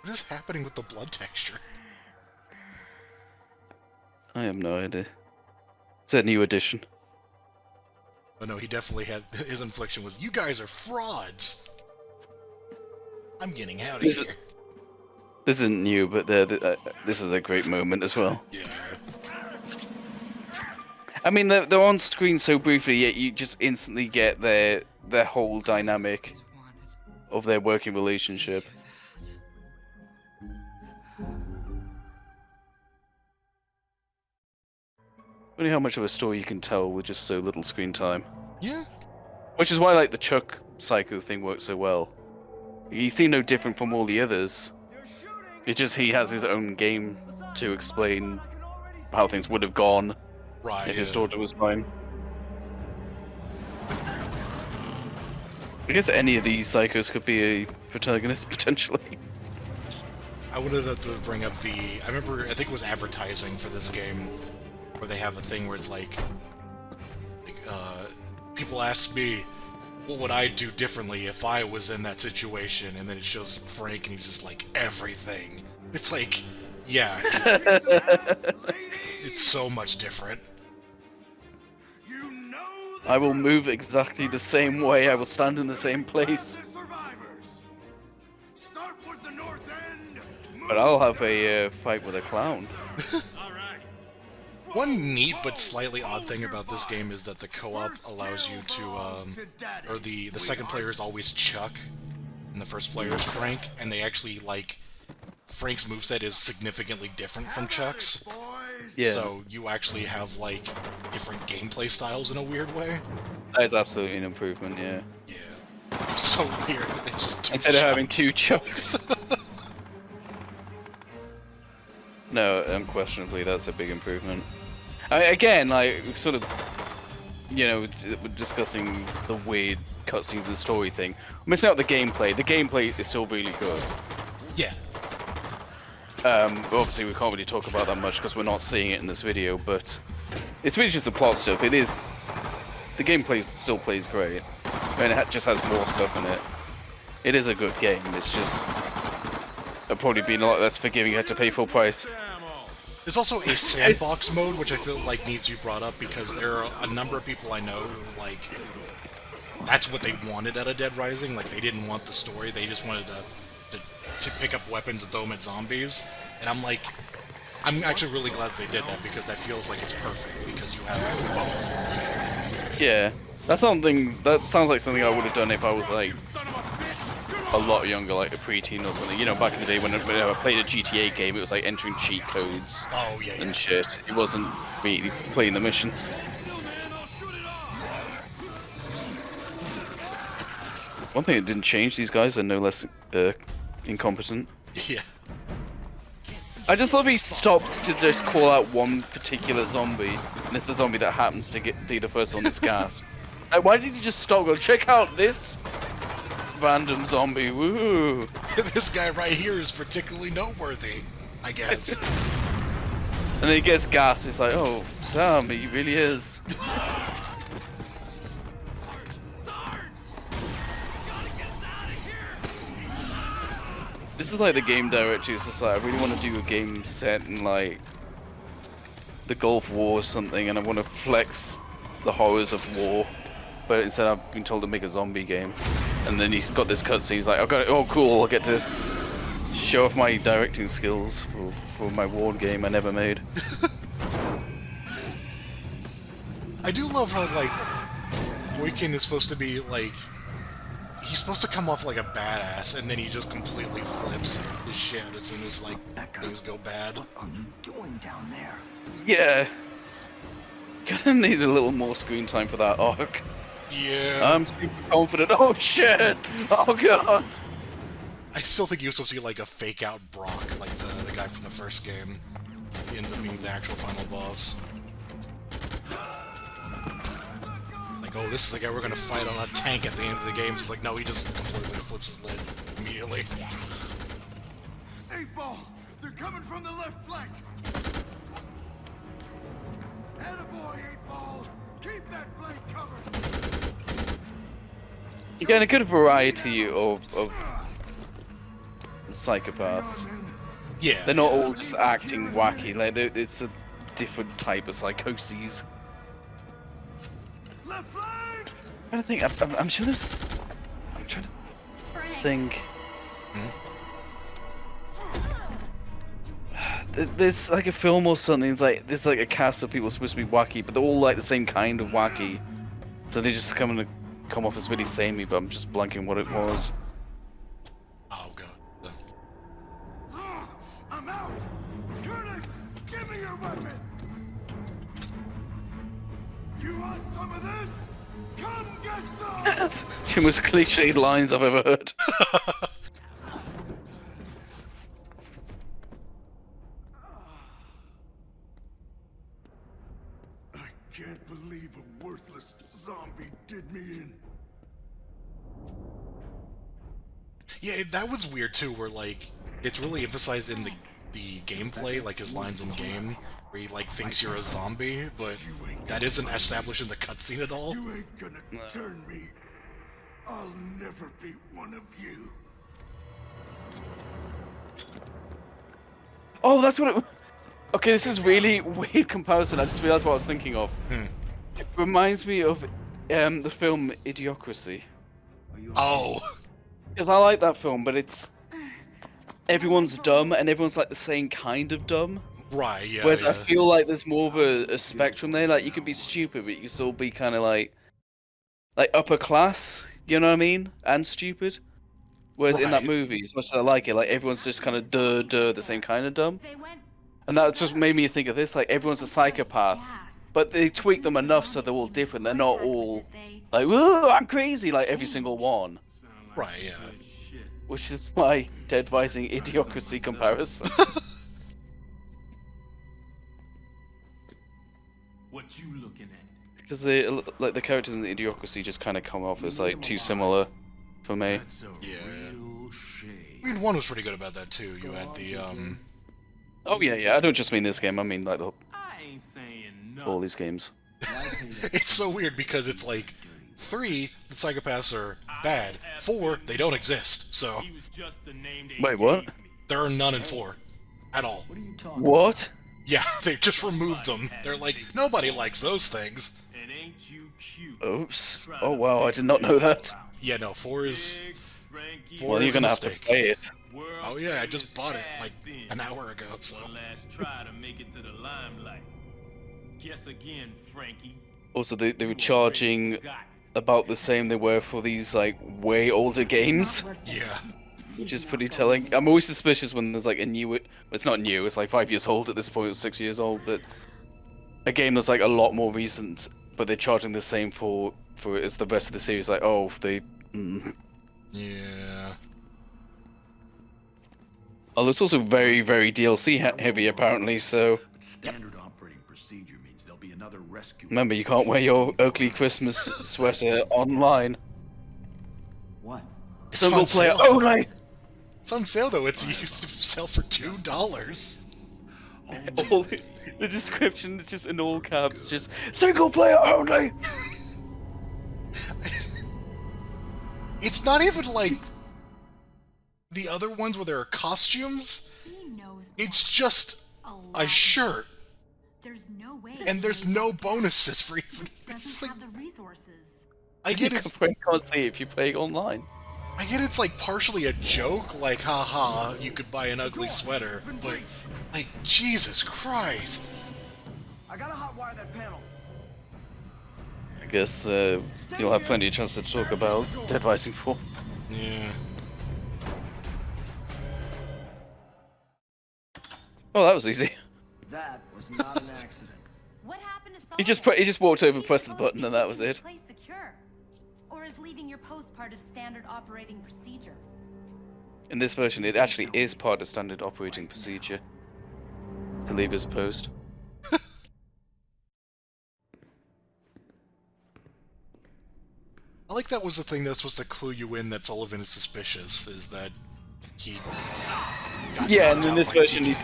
What is happening with the blood texture? I have no idea. It's a new edition. Oh no, he definitely had, his infliction was, you guys are frauds! I'm getting out of here. This isn't new, but this is a great moment as well. Yeah. I mean, they're on screen so briefly, yet you just instantly get their whole dynamic of their working relationship. Funny how much of a story you can tell with just so little screen time. Yeah. Which is why, like, the Chuck Psycho thing works so well. He seemed no different from all the others. It's just he has his own game to explain how things would have gone if his daughter was fine. I guess any of these psychos could be a protagonist, potentially. I wanted to bring up I remember, I think it was advertising for this game, where they have a thing where it's like people ask me, what would I do differently if I was in that situation? And then it shows Frank, and he's just like, everything. It's like, yeah. It's so much different. I will move exactly the same way, I will stand in the same place. But I'll have a fight with a clown. One neat but slightly odd thing about this game is that the co-op allows you to, or the second player is always Chuck, and the first player is Frank, and they actually, like, Frank's moveset is significantly different from Chuck's. Yeah, So you actually have like different gameplay styles in a weird way. that is absolutely an improvement. Yeah, Yeah. It's so weird that they just do instead of having Chucks. two Chucks. No, unquestionably, that's a big improvement. Again, like, sort of, you know, discussing the weird cutscenes and story thing. Missing out the gameplay. The gameplay is still really good. Yeah. Obviously, we can't really talk about that much because we're not seeing it in this video, but it's really just the plot stuff. It is... The gameplay still plays great, and it just has more stuff in it. It is a good game, it's just... It'd probably be a lot less forgiving. You had to pay full price. There's also a sandbox mode, which I feel like needs to be brought up because there are a number of people I know who, like, that's what they wanted out of Dead Rising. Like, they didn't want the story, they just wanted to pick up weapons and throw them at zombies. And I'm like, I'm actually really glad they did that because that feels like it's perfect because you have both. Yeah, that sounds like something I would have done if I was like a lot younger, like a preteen or something. You know, back in the day when I played a GTA game, it was like entering cheat codes and shit. It wasn't me playing the missions. One thing that didn't change, these guys are no less incompetent. Yeah. I just love he stopped to just call out one particular zombie, and it's the zombie that happens to be the first one that's gassed. Like, why did he just stop and go, check out this random zombie, woo! This guy right here is particularly noteworthy, I guess. And then he gets gassed, it's like, oh, damn, he really is. This is like the game director, it's just like, I really want to do a game set in like the Gulf War or something, and I want to flex the horrors of war, but instead I've been told to make a zombie game. And then he's got this cutscene, he's like, I've got it, oh cool, I get to show off my directing skills for my war game I never made. I do love how, like, Boykin is supposed to be, like, he's supposed to come off like a badass, and then he just completely flips his shit as soon as, like, things go bad. What are you doing down there? Yeah. Kinda need a little more screen time for that arc. Yeah. I'm super confident. Oh shit! Oh god! I still think he was supposed to be like a fake out Brock, like the guy from the first game. He ends up being the actual final boss. Like, oh, this is the guy we're gonna fight on a tank at the end of the game. It's like, no, he just completely flips his lid immediately. 8-Ball! They're coming from the left flank! Attaboy, 8-Ball! Keep that flank covered! You get a good variety of psychopaths. Yeah. They're not all just acting wacky. Like it's a different type of psychoses. Left flank! I'm trying to think. I'm sure there's. I'm trying to think. There's like a film or something. It's like there's like a cast of people supposed to be wacky, but they're all like the same kind of wacky. So they just come off as really samey, but I'm just blanking what it was. Oh god. I'm out! Curtis, give me your weapon! You want some of this? Come get some! Two most cliched lines I've ever heard. I can't believe a worthless zombie did me in. Yeah, that was weird too, where like it's really emphasized in the gameplay, like his lines in game, where he like thinks you're a zombie, but that isn't established in the cutscene at all. You ain't gonna turn me. I'll never be one of you. Oh, that's what it. Okay, this is really weird comparison. I just realized what I was thinking of. It reminds me of the film Idiocracy. Oh. Because I like that film, but it's everyone's dumb and everyone's like the same kind of dumb. Right. Yeah. Whereas yeah. I feel like there's more of a spectrum there. Like you can be stupid, but you can still be kind of like upper class. You know what I mean? And stupid. Whereas in that Right. movie, as much as I like it, like everyone's just kind of the same kind of dumb. They went And that just made me think of this, like everyone's a psychopath, but they tweak them enough so they're all different. They're not all like, "Whoa, I'm crazy," like every single one. Right, yeah. Which is my Dead Rising Idiocracy comparison. What you looking at? Because the characters in Idiocracy just kind of come off as like too similar for me. That's a Yeah. real shame. I mean, 1 was pretty good about that too. You had the Oh yeah, I don't just mean this game. I mean like I ain't saying no. all these games. It's so weird because it's like 3, the psychopaths are bad. 4, they don't exist. So He was just the name they Wait, what? gave me. there are none in 4 at all. What are you talking What? Yeah, they just removed them. They're like, nobody likes those things. And ain't you cute? Oops. Oh wow, I did not know that. Yeah, no, 4 is. Big Frankie. Four Well, is you're a gonna have to mistake. play it. World Oh yeah, I just greatest bought it like has-been. an hour ago. So One last try to make it to the limelight. Guess again, Frankie. Also, they You were charging already got about the same they were for these like way older games, yeah, which is pretty telling. I'm always suspicious when there's like a new. It's not new. It's like 5 years old at this point, or 6 years old, but a game that's like a lot more recent, but they're charging the same for it as the rest of the series. Like, oh, they. yeah. Oh, it's also very, very DLC heavy apparently. So Standard operating procedure means there'll be another rescue. remember, you can't wear your Oakley Christmas sweater online. What? It's Single on player sale. only. It's on sale though. It's used to sell for $2. All the description is just in all caps, just single player only. It's not even like the other ones where there are costumes. He knows It's just a a lot. shirt, There's no way. and there's no bonuses for even. It's Doesn't just like have the resources. I get it's You can't see it if you play online. I get it's like partially a joke, like haha, you could buy an ugly sweater, but like Jesus Christ. I gotta hotwire that panel. I guess you'll have plenty of chance to talk about Dead Rising 4. Yeah. Oh, that was easy. That was not an accident. What happened to He just walked over, pressed the button, and that was it. Place secure. Or is leaving your post part of standard operating procedure? In this version, it actually is part of standard operating procedure to leave his post. I like that was the thing that was supposed to clue you in that Sullivan is suspicious, is that he got Yeah, knocked and in out this by version, TK.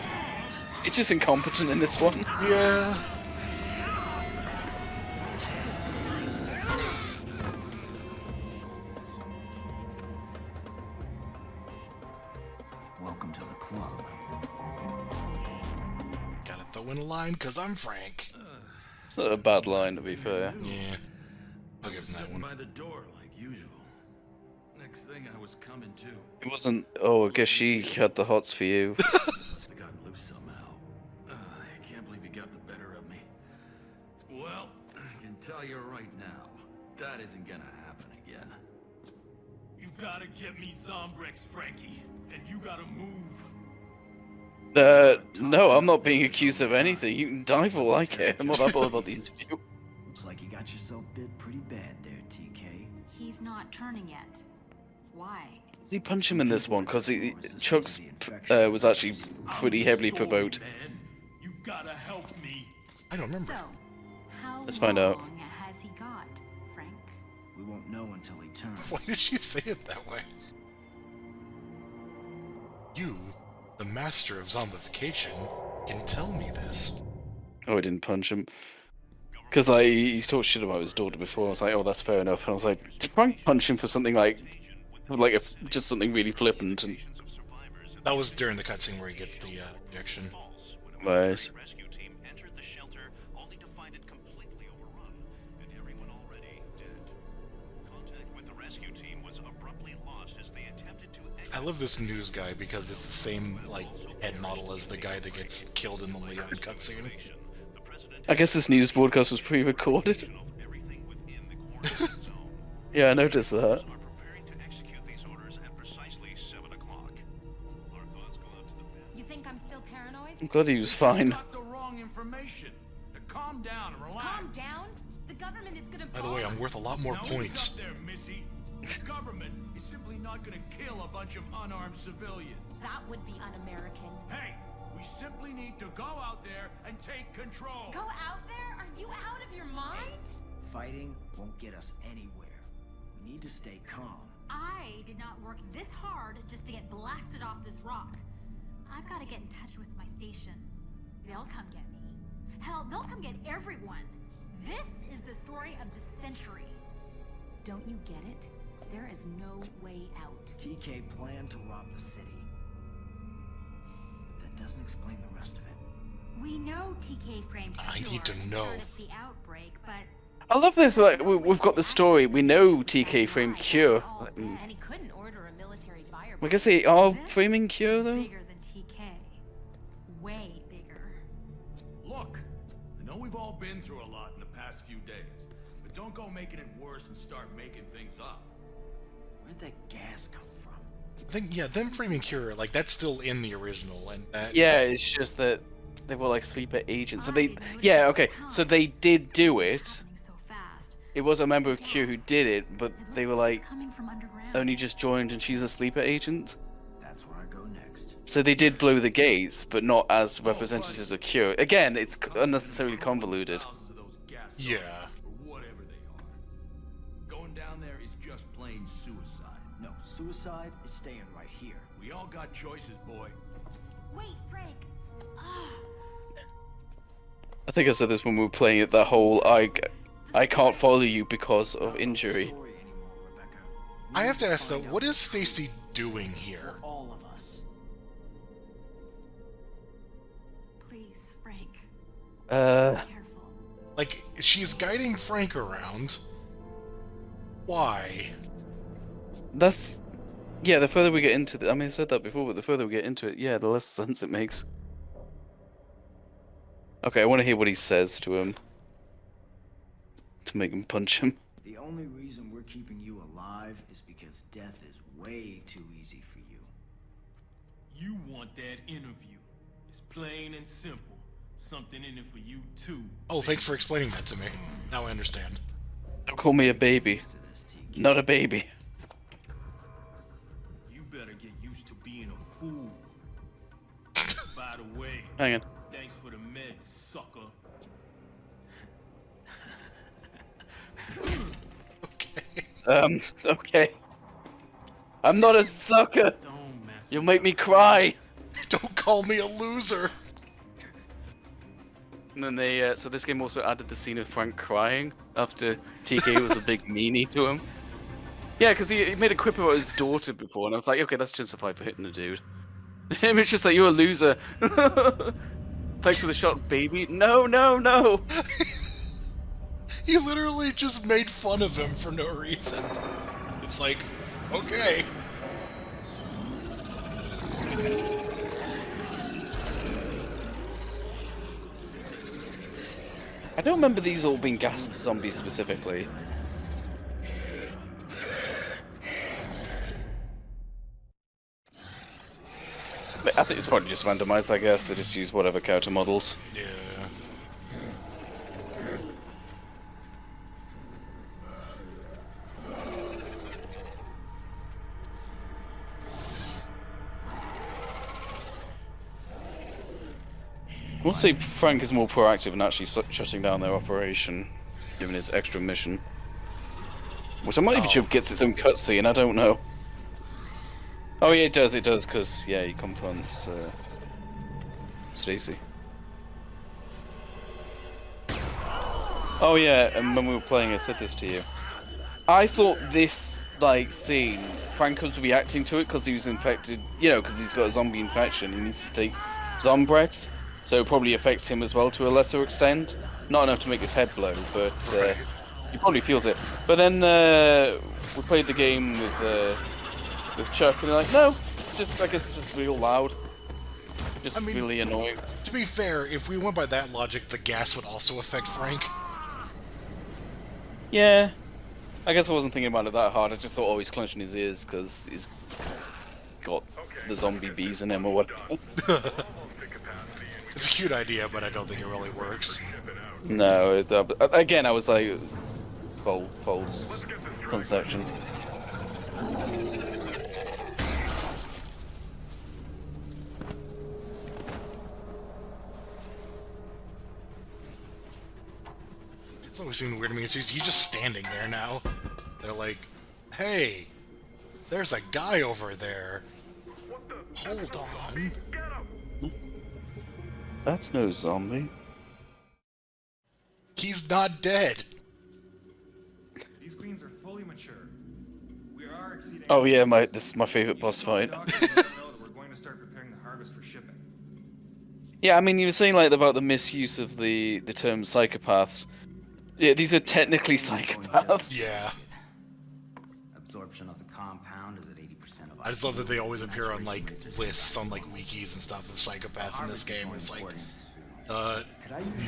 he's just incompetent in this one. Yeah. Welcome to the club. Gotta throw in a line, cause I'm Frank. It's not a bad line, to be fair. Yeah. I'll give him that Sitting one. by the door like usual. Next thing I was coming to. It wasn't, oh, I guess she had the hots for you. Must have gotten loose somehow. I can't believe he got the better of me. Well, I can tell you right now, that isn't gonna happen again. You gotta get me Zombrex, Frankie, and you gotta move. No, I'm not being accused of anything. You can die for all I care. I'm not that bothered about the interview. Looks like you got yourself bit pretty bad there, TK. He's not turning yet. Why? Does he punch him in this one? Because Chuck's was actually pretty heavily provoked. Man, you gotta help me. I don't remember. So, how Let's find out. long has he got, Frank? We won't know until he turns. Why did she say it that way? You, the master of zombification, can tell me this. Oh, I didn't punch him. Because like, he talked shit about his daughter before. I was like, oh, that's fair enough. And I was like, did Frank punch him for something like just something really flippant? And That was during the cutscene where he gets the injection. right. Rescue team entered the shelter only to find it completely overrun and everyone already dead. Contact with the rescue team was abruptly lost as they attempted to I love this news guy because it's the same like head model as the guy that gets killed in the Leon cutscene. I guess this news broadcast was pre-recorded. Yeah, I noticed that. preparing to execute these orders at precisely I'm glad he was fine. Got the wrong information. Now calm down and relax. Calm down. The government is gonna. By the way, I'm worth a lot more Now points. listen up there, Missy. The government is simply not gonna kill a bunch of unarmed civilians. That would be un-American. Hey, we simply need to go out there and take control. Go out there? Are you out of your mind? Fighting won't get us anywhere. We need to stay calm. I did not work this hard just to get blasted off this rock. I've got to get in touch with my station. They'll come get me. Hell, they'll come get everyone. This is the story of the century. Don't you get it? There is no way out. TK planned to rob the city. But that doesn't explain the rest of it. We know TK framed I Cure need to at the know. start of the outbreak, but I love this. Like, we've got the story. We know TK framed Cure. And he couldn't order a military fire. I guess they are framing Cure though. bigger than TK. Way bigger. Look, I know we've all been through a lot in the past few days, but don't go making it worse and start making things up. Where'd that gas come from? I think, yeah, them framing Cure, like, that's still in the original, and that... Yeah, it's just that they were like sleeper agents. So they, yeah, okay. So they did do it. It was a member of Q who did it, but they were like only just joined, and she's a sleeper agent. That's where I go next. So they did blow the gates, but not as representatives of Q. Again, it's unnecessarily convoluted. Yeah. Or whatever they are. Going down there is just plain suicide. No, suicide is staying right here. We all got choices, boy. Wait, Frank. I think I said this when we were playing it. That whole I can't follow you because of injury. I have to ask though, what is Stacy doing here? All of us. Please, Frank. Like, she's guiding Frank around. Why? That's yeah. The further we get into it, I mean, I said that before, but the further we get into it, yeah, the less sense it makes. Okay, I want to hear what he says to him. To make him punch him. The only reason we're keeping you alive is because death is way too easy for you. You want that interview. It's plain and simple. Something in it for you too. Oh, thanks for explaining that to me. Now I understand. Don't call me a baby. Not a baby. You better get used to being a fool. By the way, Hang on. thanks for the meds, sucker. Okay. I'm not a sucker. You'll make me cry. Don't call me a loser. And then they, so this game also added the scene of Frank crying after TK was a big meanie to him. Yeah, because he made a quip about his daughter before, and I was like, okay, that's justified for hitting a dude. Him, it's just like, you're a loser. Thanks for the shot, baby. No, no, no. He literally just made fun of him for no reason. It's like, okay. I don't remember these all being gassed zombies specifically. But I think it's probably just randomized, I guess. They just use whatever character models. Yeah. I want to say Frank is more proactive in actually shutting down their operation, given his extra mission. Which I'm not even sure if it gets its own cutscene, I don't know. Oh yeah, it does, because, yeah, he confronts Stacy. Oh yeah, and when we were playing I said this to you. I thought this, like, scene, Frank was reacting to it because he was infected, you know, because he's got a zombie infection, he needs to take Zombrex. So it probably affects him as well to a lesser extent. Not enough to make his head blow, but he probably feels it. But then we played the game with Chuck, and they're like, no, it's just, I guess it's just real loud. Just really annoying. To be fair, if we went by that logic, the gas would also affect Frank. Yeah. I guess I wasn't thinking about it that hard. I just thought, oh, he's clenching his ears because he's got the zombie bees in him or whatever. It's a cute idea, but I don't think it really works. No, again, I was like, false conception. It's always seemed weird to me. He's just standing there now. They're like, hey, there's a guy over there. Hold on. That's no zombie. He's not dead. These queens are fully mature. We are exceeding. Oh yeah, this is my favorite boss fight. We're going to start preparing the harvest for shipping. Yeah, I mean, you were saying like about the misuse of the term psychopaths. Yeah, these are technically psychopaths. Yeah. Absorption of the compound is at 80% of. I just love that they always appear on like lists on like wikis and stuff of psychopaths in this game. It's like,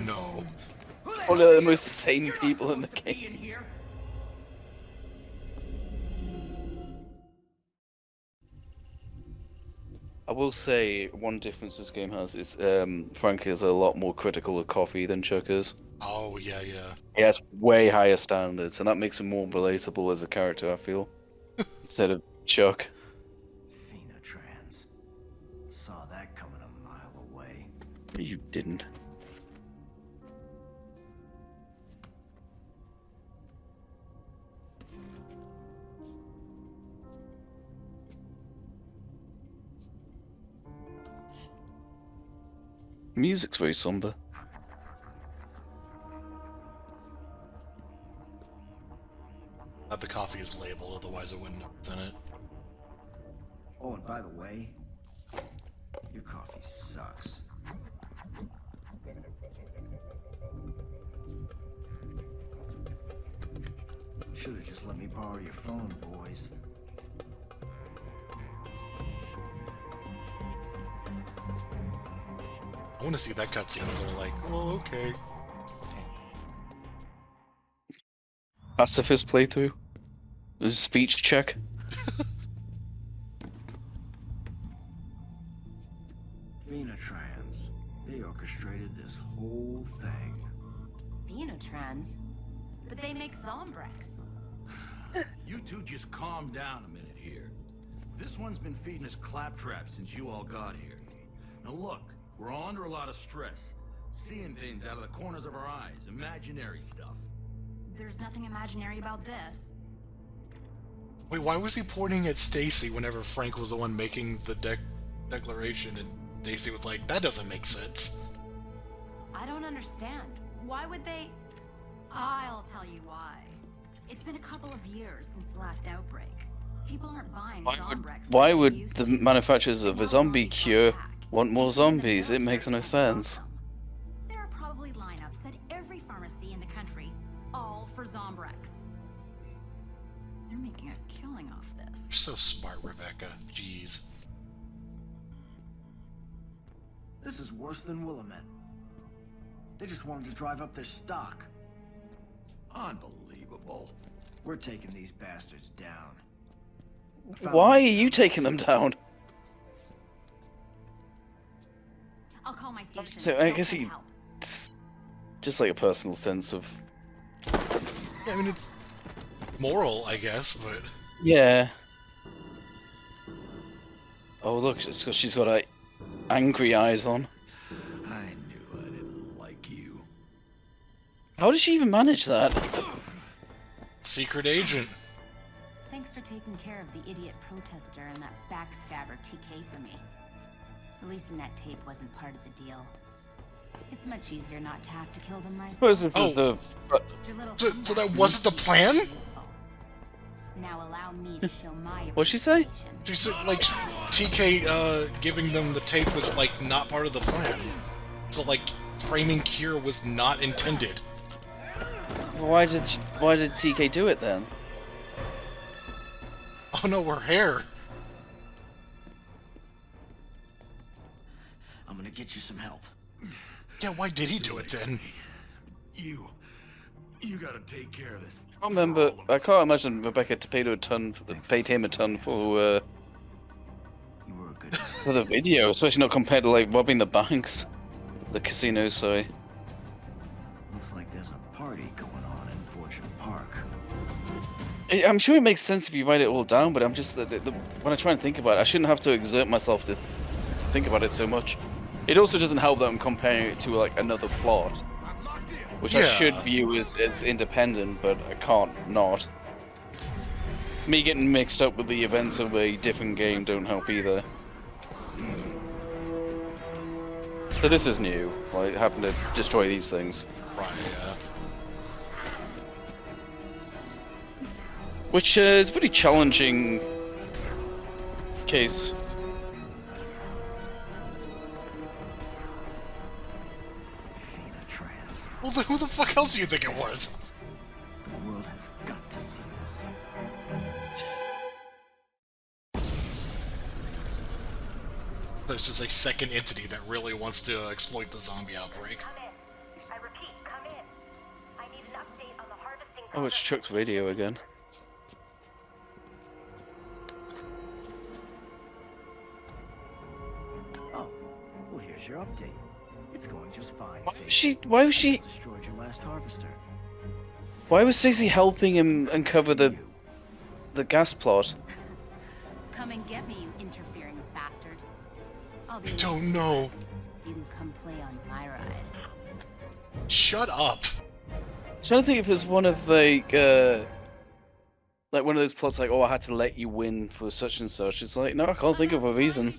no. One of the most sane people in the game. I will say one difference this game has is Frank is a lot more critical of coffee than Chuck is. Oh yeah, yeah. He has way higher standards, and that makes him more relatable as a character, I feel. Instead of Chuck. Phenotrans. Saw that coming a mile away. You didn't. Music's very somber. The coffee is labeled, otherwise it wouldn't know what's in it. Oh, and by the way, your coffee sucks. Should've just let me borrow your phone, boys. I want to see that cutscene where they're like, well, okay. Pacifist playthrough? This is speech check? Phenotrans. They orchestrated this whole thing. Phenotrans? But they make Zombrex. You two just calm down a minute here. This one's been feeding us claptrap since you all got here. Now look, we're all under a lot of stress. Seeing things out of the corners of our eyes, imaginary stuff. There's nothing imaginary about this. Wait, why was he pointing at Stacy whenever Frank was the one making the declaration and Stacy was like, that doesn't make sense? I don't understand. Why would they... I'll tell you why. It's been a couple of years since the last outbreak. People aren't buying Zombrex. Why would the manufacturers of a zombie cure want more zombies? It makes no sense. There are probably lineups at every pharmacy in the country, all for Zombrex. They're making a killing off this. You're so smart, Rebecca. Jeez. This is worse than Willamette. They just wanted to drive up their stock. Unbelievable. We're taking these bastards down. Why are you taking them down? I'll call my station. So I guess it's just like a personal sense of... Yeah, I mean, it's moral, I guess, but... Yeah. Oh, look, it's 'cause she's got angry eyes on. I knew I didn't like you. How did she even manage that? Secret agent. Thanks for taking care of the idiot protester and that backstabber TK for me. Releasing that tape wasn't part of the deal. It's much easier not to have to kill them myself. Suppose this is the... So that wasn't the plan? Now allow me to show my What'd she say? She said, like, TK giving them the tape was, like, not part of the plan. So, like, framing Kira was not intended. Why did TK do it then? Oh no, her hair. I'm gonna get you some help. Yeah, why did he do it then? You gotta take care of this. I can't imagine Rebecca paid him a ton for the video, especially not compared to like robbing the banks. The casino, sorry. Looks like there's a party going on in Fortune Park. I'm sure it makes sense if you write it all down, but I'm just when I try and think about it, I shouldn't have to exert myself to think about it so much. It also doesn't help that I'm comparing it to like another plot, which I should view as independent, but I can't not. Me getting mixed up with the events of a different game don't help either. So this is new. Like having to destroy these things. Right. Which is a pretty challenging case. Well, then who the fuck else do you think it was? The world has got to see this. There's just a second entity that really wants to exploit the zombie outbreak. Oh, it's Chuck's radio again. Oh, well here's your update. It's going just fine. Why was she? Destroyed your last harvester. Why was Stacey helping him uncover the gas plot? Come and get me, you interfering bastard. I'll be I don't know. You can come play on my ride. Shut up. I'm trying to think if it's one of like one of those plots like, oh, I had to let you win for such and such. It's like, no, I can't think of a reason.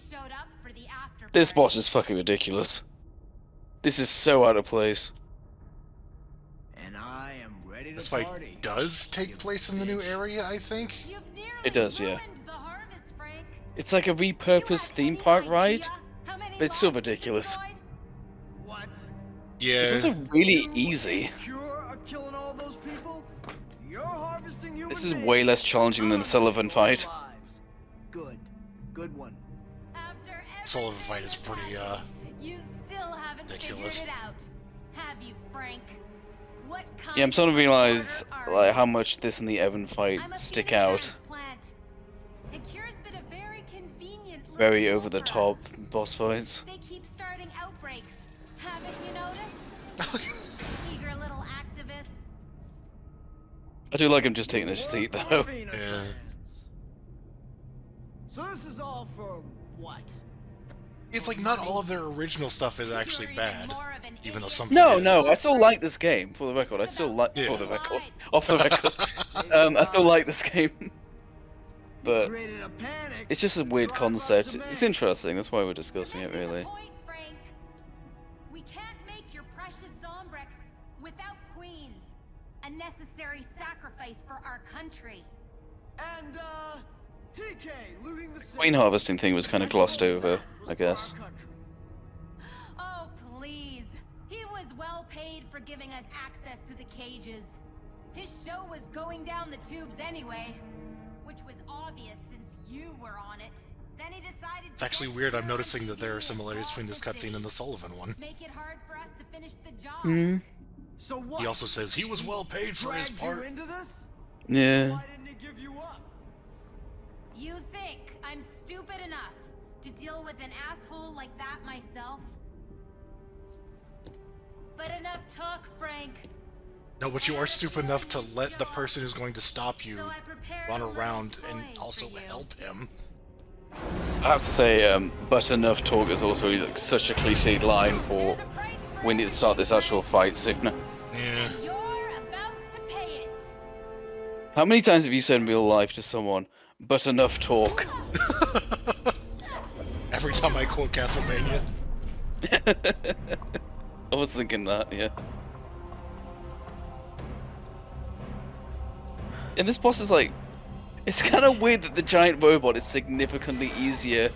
This boss is fucking ridiculous. This is so out of place. And I am ready to This fight party. does take place in the new area, I think. It does, yeah. It's like a repurposed theme park ride, but it's still ridiculous. Yeah. This is really easy. Killing all those people? You're harvesting human This is beings. way less challenging than the Sullivan fight. Good one. Sullivan fight is pretty You still haven't ridiculous. figured it out, have you, Frank? What kind Yeah, I'm starting to realize of like how much this and the Evan fight stick out. plant? A cure's been a very convenient little Very tool over the for top us. boss fights. They keep starting outbreaks. Haven't you noticed? Eager little activists. I do like him just taking a seat though. Yeah. So this is all for what? It's like not all of their original stuff is actually bad, even though some. No, I still like this game. For the record, I still like for the record, off the record. I still like this game, but it's just a weird concept. It's interesting. That's why we're discussing it, really. We can't make your precious Zombrex without queens. A necessary sacrifice for our country. And TK looting the Queen harvesting thing was kind of glossed over, I guess. Oh, please. He was well paid for giving us access to the cages. His show was going down the tubes anyway, which was obvious since you were on it. Then he decided It's actually weird. I'm noticing that there are similarities between this cutscene and the Sullivan one. make it hard for us to finish the job. Hmm. So what? He also says he was well paid for his Dragged you part. into this? Yeah. Why didn't he give you up? You think I'm stupid enough to deal with an asshole like that myself? But enough talk, Frank. No, but you are stupid enough to let the person who's going to stop you run around and also help him. I have to say, but enough talk is also like, such a cliched line for we need to start this actual fight sooner. Yeah. You're about to pay it. How many times have you said in real life to someone, but enough talk? Every time I quote Castlevania. I was thinking that, yeah. And this boss is like, it's kind of weird that the giant robot is significantly easier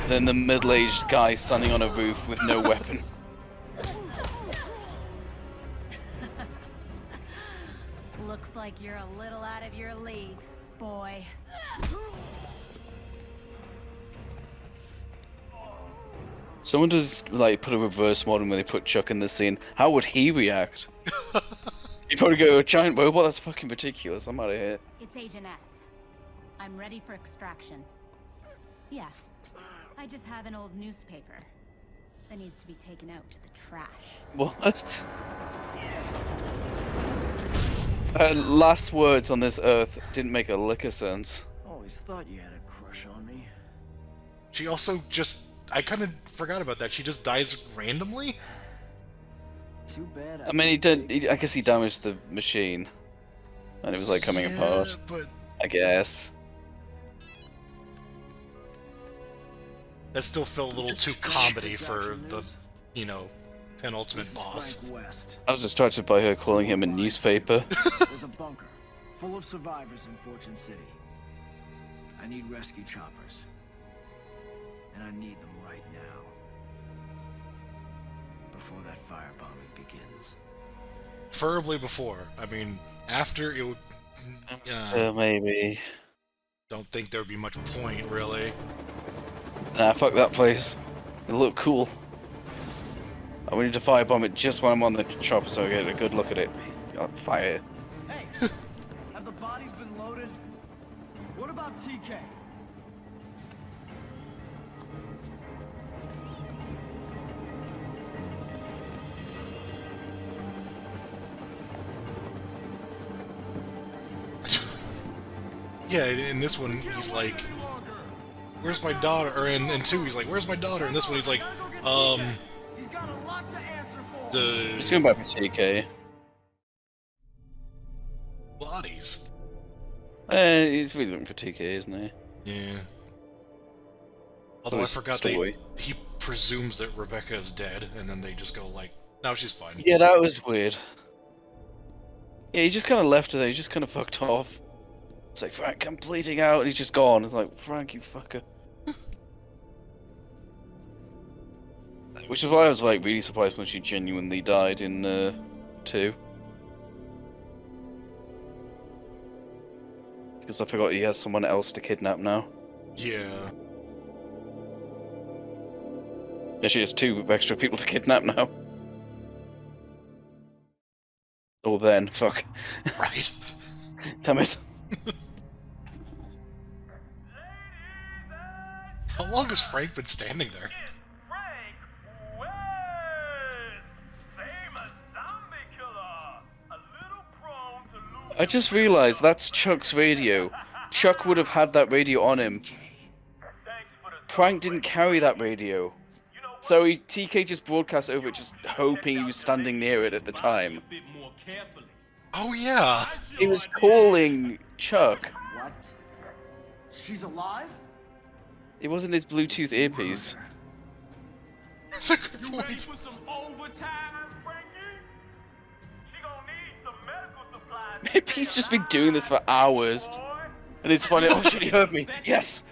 than the middle-aged guy standing on a roof with no weapon. Looks like you're a little out of your league, boy. Someone does like put a reverse mod when they put Chuck in the scene. How would he react? He'd probably go, a giant robot? That's fucking ridiculous. I'm out of here. It's Agent S. I'm ready for extraction. Yeah, I just have an old newspaper. That needs to be taken out to the trash. What? Last words on this earth didn't make a lick of sense. Always thought you had a crush on me. She also just... I kind of forgot about that. She just dies randomly? Too bad. I mean, I guess he damaged the machine. And it was like coming apart. But I guess. that still felt a little too comedy for the, you know, penultimate boss. Frank West. I was distracted by her calling him a newspaper. There's a bunker full of survivors in Fortune City. I need rescue choppers. And I need them right now. Before that firebombing begins. Preferably before. I mean, after it would... Maybe. Don't think there would be much point, really. Nah, fuck that place. It looked cool. I need to firebomb it just when I'm on the chopper so I get a good look at it. Fire. Hey! Have the bodies been loaded? What about TK? Yeah, in this one, he's like, where's my daughter? Or in 2, he's like, where's my daughter? In this one, he's like, He's got a lot to answer for. He's going back for TK. Bodies. He's really looking for TK, isn't he? Yeah. Although I forgot he presumes that Rebecca is dead, and then they just go like, no, she's fine. Yeah, that was weird. Yeah, he just kind of left her there. He just kind of fucked off. It's like, Frank, I'm bleeding out, and he's just gone. It's like, Frank, you fucker. Which is why I was like really surprised when she genuinely died in 2. Because I forgot he has someone else to kidnap now. Yeah. Yeah, she has 2 extra people to kidnap now. Or then, fuck. Right. Damn it. How long has Frank been standing there? I just realized that's Chuck's radio. Chuck would have had that radio on him. Frank didn't carry that radio. So TK just broadcast over it, just hoping he was standing near it at the time. Oh yeah! He was calling Chuck. What? She's alive? It wasn't his Bluetooth earpiece. That's a good point. Maybe he's just been doing this for hours. And it's funny, oh shit, he heard me. Yes!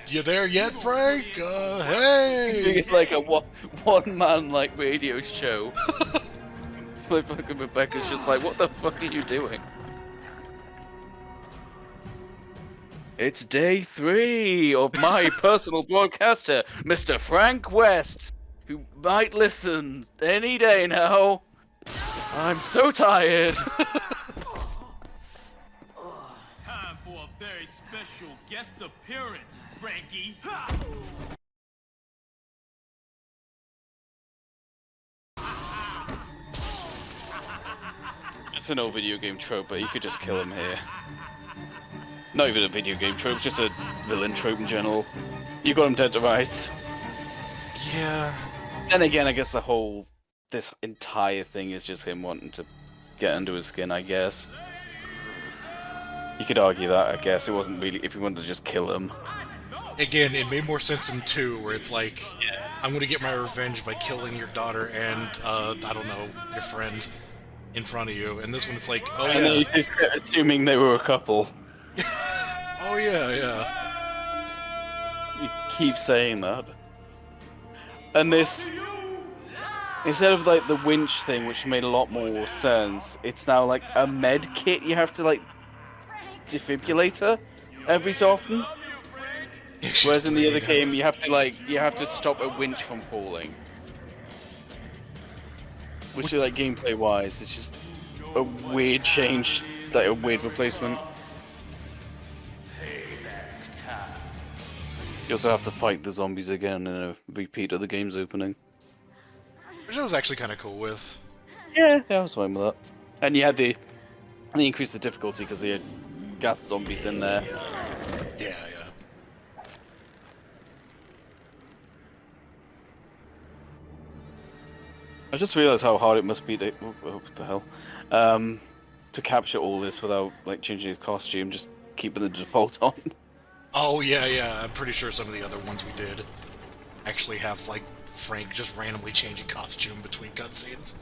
You there yet, Frank? Hey! It's like a one-man, like, radio show. Like, fucking Rebecca's just like, what the fuck are you doing? It's day 3 of my personal broadcaster, Mr. Frank West, who might listen any day now. I'm so tired. Time for a very special guest appearance, Frankie. It's an old video game trope, but you could just kill him here. Not even a video game trope, just a villain trope in general. You got him dead to rights. Yeah. Then again, I guess this entire thing is just him wanting to get under his skin, I guess. You could argue that, I guess. It wasn't really, if you wanted to just kill him. Again, it made more sense in 2, where it's like, I'm gonna get my revenge by killing your daughter and, I don't know, your friend in front of you. And this one, it's like, oh yeah. And he's just assuming they were a couple. Oh yeah. You keep saying that. And this, instead of like the winch thing, which made a lot more sense, it's now like a med kit you have to like defibrillate her every so often. Whereas in the other game, you have to stop a winch from falling. Which is like gameplay wise, it's just a weird change, like a weird replacement. You also have to fight the zombies again in a repeat of the game's opening. Which I was actually kind of cool with. Yeah, I was fine with that. And you had they increased the difficulty because they had gas zombies in there. Yeah, yeah. I just realized how hard it must be to what the hell, to capture all this without like changing his costume, just keeping the default on. Oh yeah, yeah. I'm pretty sure some of the other ones we did actually have like Frank just randomly changing costume between cutscenes.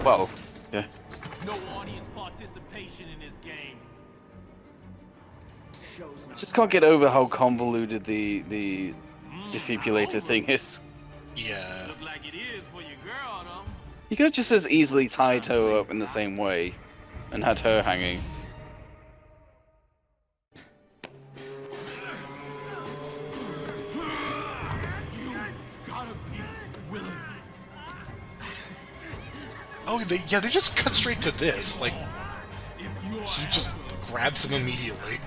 Well, yeah. No audience participation in this game. I just can't get over how convoluted the defibrillator thing is. Yeah. Look like it is for your girl, though. You could have just as easily tied her up in the same way and had her hanging. Oh, they just cut straight to this. Like, he just grabs him immediately.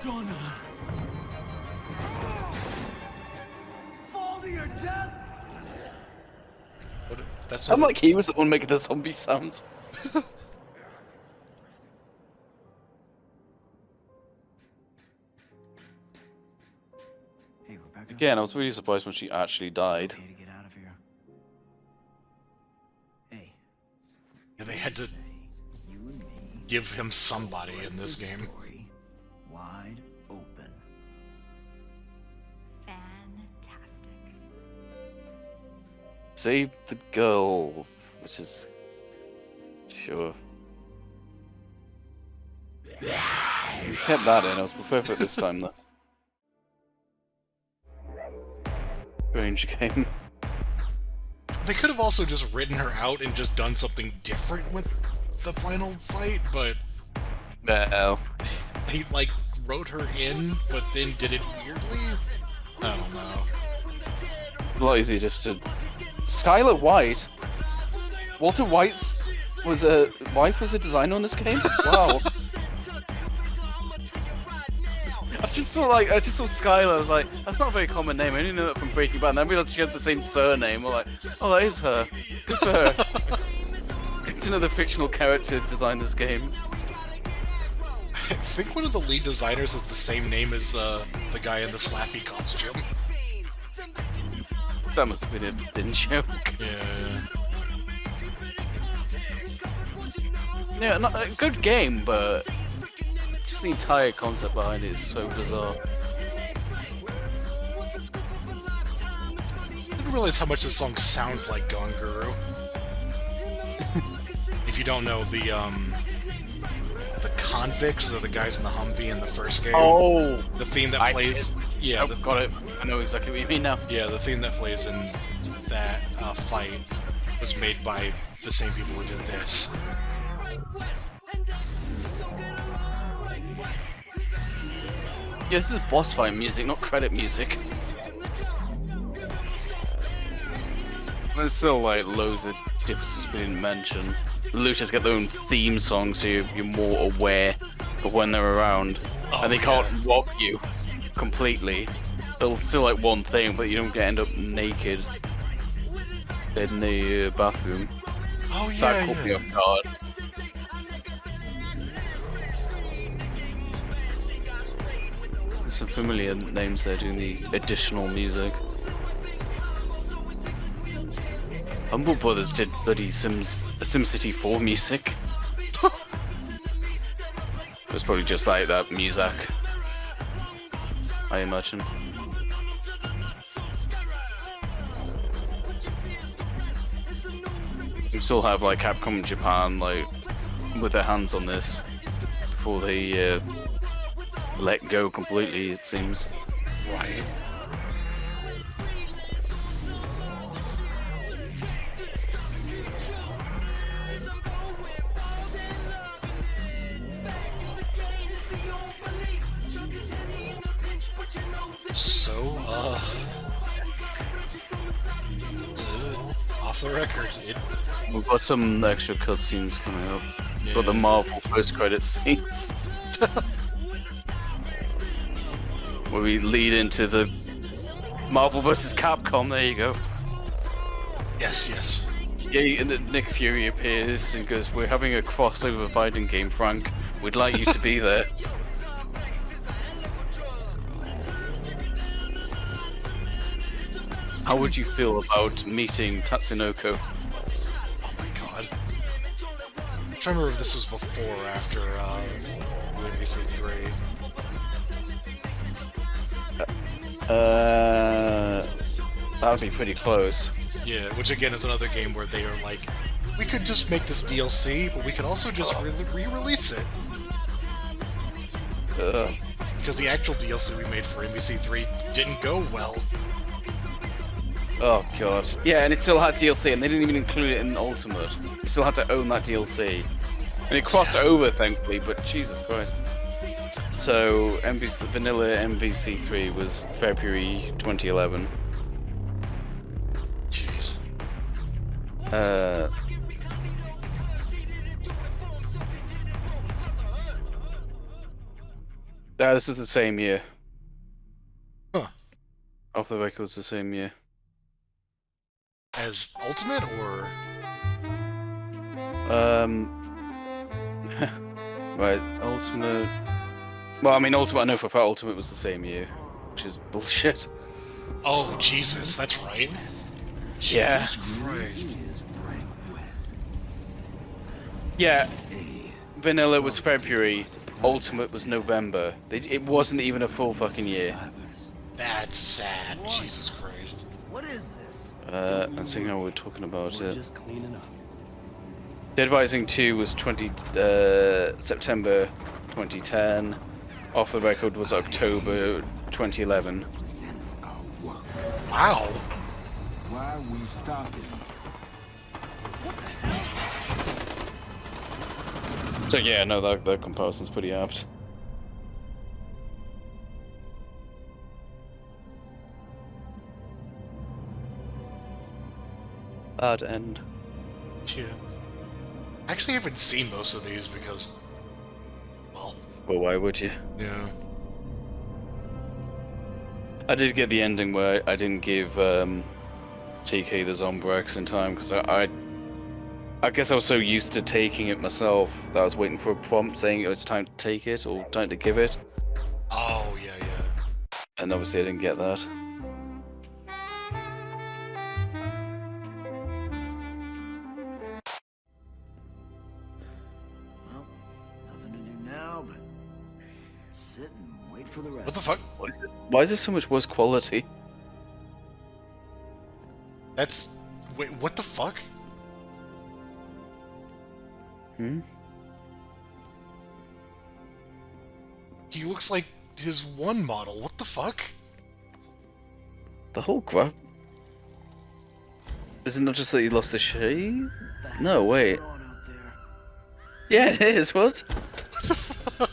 Fall to your death. What, that's I'm not- like he was the one making the zombie sounds. Hey, Rebecca. Again, I was really surprised when she actually died. Okay to get out of here. Hey, Yeah, they had to you and me. give him somebody in this game. Story wide open. Fantastic. Save the girl, which is sure. You kept that in. I was prepared for it this time, though. Strange game. They could have also just written her out and just done something different with the final fight, but No. they like wrote her in, but then did it weirdly. I don't know. A lot easier just to. Skylar White. Walter White's wife was a designer on this game. Wow. I just saw Skylar. I was like, that's not a very common name. I only know that from Breaking Bad. And then I realized she had the same surname. I'm like, oh, that is her. Good for her. It's another fictional character designed this game. I think one of the lead designers has the same name as the guy in the Slappy costume. That must have been a joke. Yeah. Yeah, not a good game, but just the entire concept behind it is so bizarre. I didn't realize how much this song sounds like Gone Guru. If you don't know, the convicts are the guys in the Humvee in the first game. Oh! The theme that plays... Yeah, I've got it. I know exactly what you mean now. Yeah, the theme that plays in that fight was made by the same people who did this. Yeah, this is boss fight music, not credit music. There's still like loads of differences we didn't mention. The Luchas get their own theme song, so you're more aware of when they're around, and they can't rob you completely. They'll still like one thing, but you don't end up naked in the bathroom. Oh yeah, That caught me off guard. There's some familiar names there doing the additional music. Humble Brothers did bloody SimCity 4 music. It was probably just like that music, I imagine. You still have like Capcom Japan like with their hands on this before they let go completely, it seems. Right. So, off the record, We've got some extra cutscenes coming up. Got the Marvel post-credit scenes. Where we lead into the Marvel vs. Capcom, there you go. Yes. Yeah, and then Nick Fury appears and goes, "We're having a crossover fighting game, Frank. We'd like you to be there." How would you feel about meeting Tatsunoko? Oh my god. I'm trying to remember if this was before or after MVC 3. That would be pretty close. Yeah, which again is another game where they are like, we could just make this DLC, but we could also just re-release it. Because the actual DLC we made for MVC 3 didn't go well. Oh god. Yeah, and it still had DLC, and they didn't even include it in Ultimate. You still had to own that DLC. And it crossed over, thankfully, but Jesus Christ. So, vanilla MVC 3 was February 2011. Jeez. This is the same year. Huh. Off the record's the same year. As Ultimate, or? Right, Ultimate... Well, I mean, Ultimate, I know for a fact Ultimate was the same year, which is bullshit. Oh, Jesus, that's right. Yeah. Jesus Christ. Yeah, vanilla was February, Ultimate was November. It wasn't even a full fucking year. That's sad, Jesus Christ. What is this? I'm seeing how we're talking about it. Dead Rising 2 was September 2010. Off the Record was October 2011. Wow. Why are we stopping? So yeah, no, that comparison's pretty apt. Bad end. Yeah. I actually haven't seen most of these because, well, why would you? Yeah. I did get the ending where I didn't give TK the Zombrex in time because I guess I was so used to taking it myself that I was waiting for a prompt saying it was time to take it or time to give it. Oh, yeah. And obviously I didn't get that. Well, nothing to do now but sit and wait for the rest. What the fuck? Why is this so much worse quality? That's... Wait, what the fuck? He looks like his one model. What the fuck? The whole graph... Is it not just that he lost the shade? No, wait. Yeah, it is, what? What the fuck?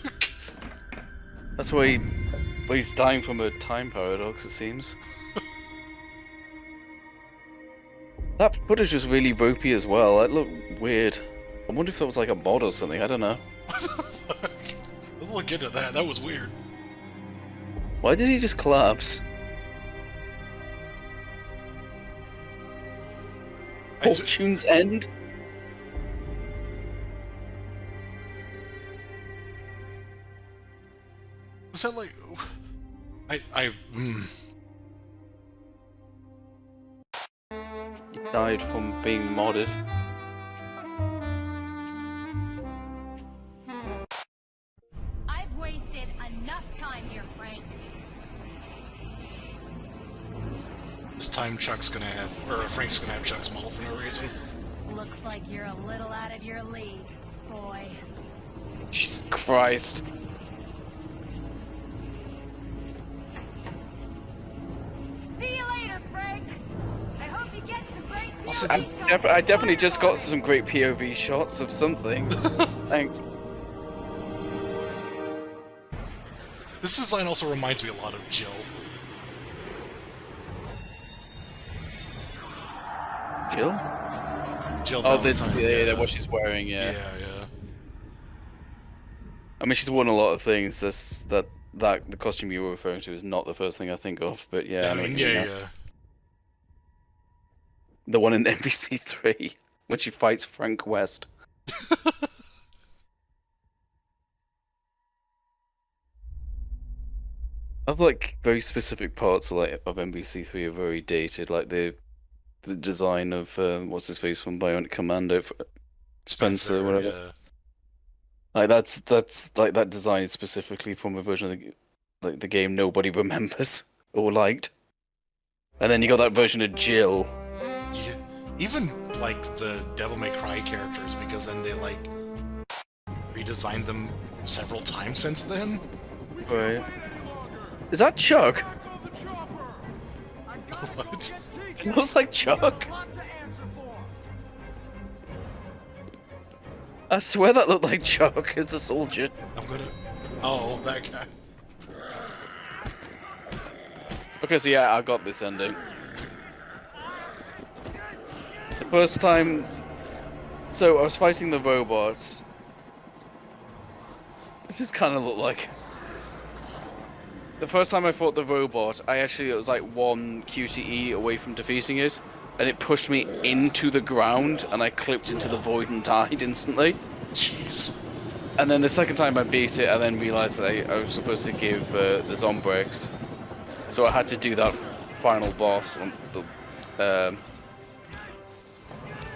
That's why he's dying from a time paradox, it seems. That footage was really ropey as well. It looked weird. I wonder if that was like a mod or something, I don't know. What the fuck? Let's look into that. That was weird. Why did he just collapse? Fortune's End? Was that like... He died from being modded. I've wasted enough time here, Frank. This time Chuck's gonna have... Or Frank's gonna have Chuck's model for no reason. Looks like you're a little out of your league, boy. Jesus Christ. See you later, Frank. I hope you get some great Also, I definitely just got some great POV shots of something. Thanks. This design also reminds me a lot of Jill. Jill? Jill Oh, Valentine, yeah, what she's wearing, yeah. Yeah. I mean, she's worn a lot of things. That the costume you were referring to is not the first thing I think of, but yeah. I mean, yeah. The one in NBC3 when she fights Frank West. I have like very specific parts of NBC3 are very dated, like the design of what's his face from Bionic Commando, Spencer, whatever. Yeah. Like that's like that design is specifically from a version of the game nobody remembers or liked. And then you got that version of Jill. Yeah. Even like the Devil May Cry characters, because then they like redesigned them several times since then. Right. Is that Chuck? What? It looks like Chuck. I swear that looked like Chuck. It's a soldier. I'm gonna. Oh, that guy. Okay, so yeah, I got this ending. The first time. So I was fighting the robot. It just kind of looked like. The first time I fought the robot, it was like one QTE away from defeating it, and it pushed me into the ground, and I clipped into the void and died instantly. Jeez. And then the second time I beat it, I then realized that I was supposed to give the Zombrex. So I had to do that final boss, on the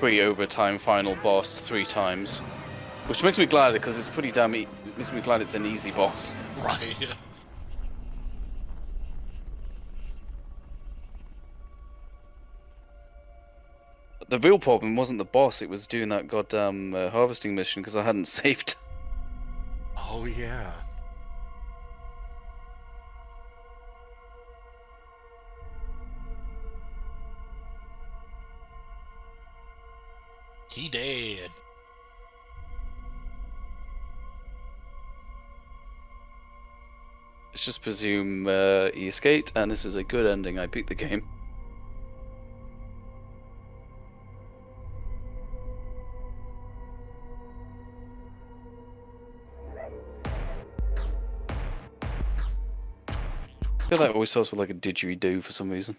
pre-overtime final boss 3 times. Which makes me glad, because it's pretty damn makes me glad it's an easy boss. Right. The real problem wasn't the boss, it was doing that goddamn harvesting mission because I hadn't saved. Oh, yeah. He dead. Let's just presume he escaped, and this is a good ending. I beat the game. I feel like it always starts with like a didgeridoo for some reason.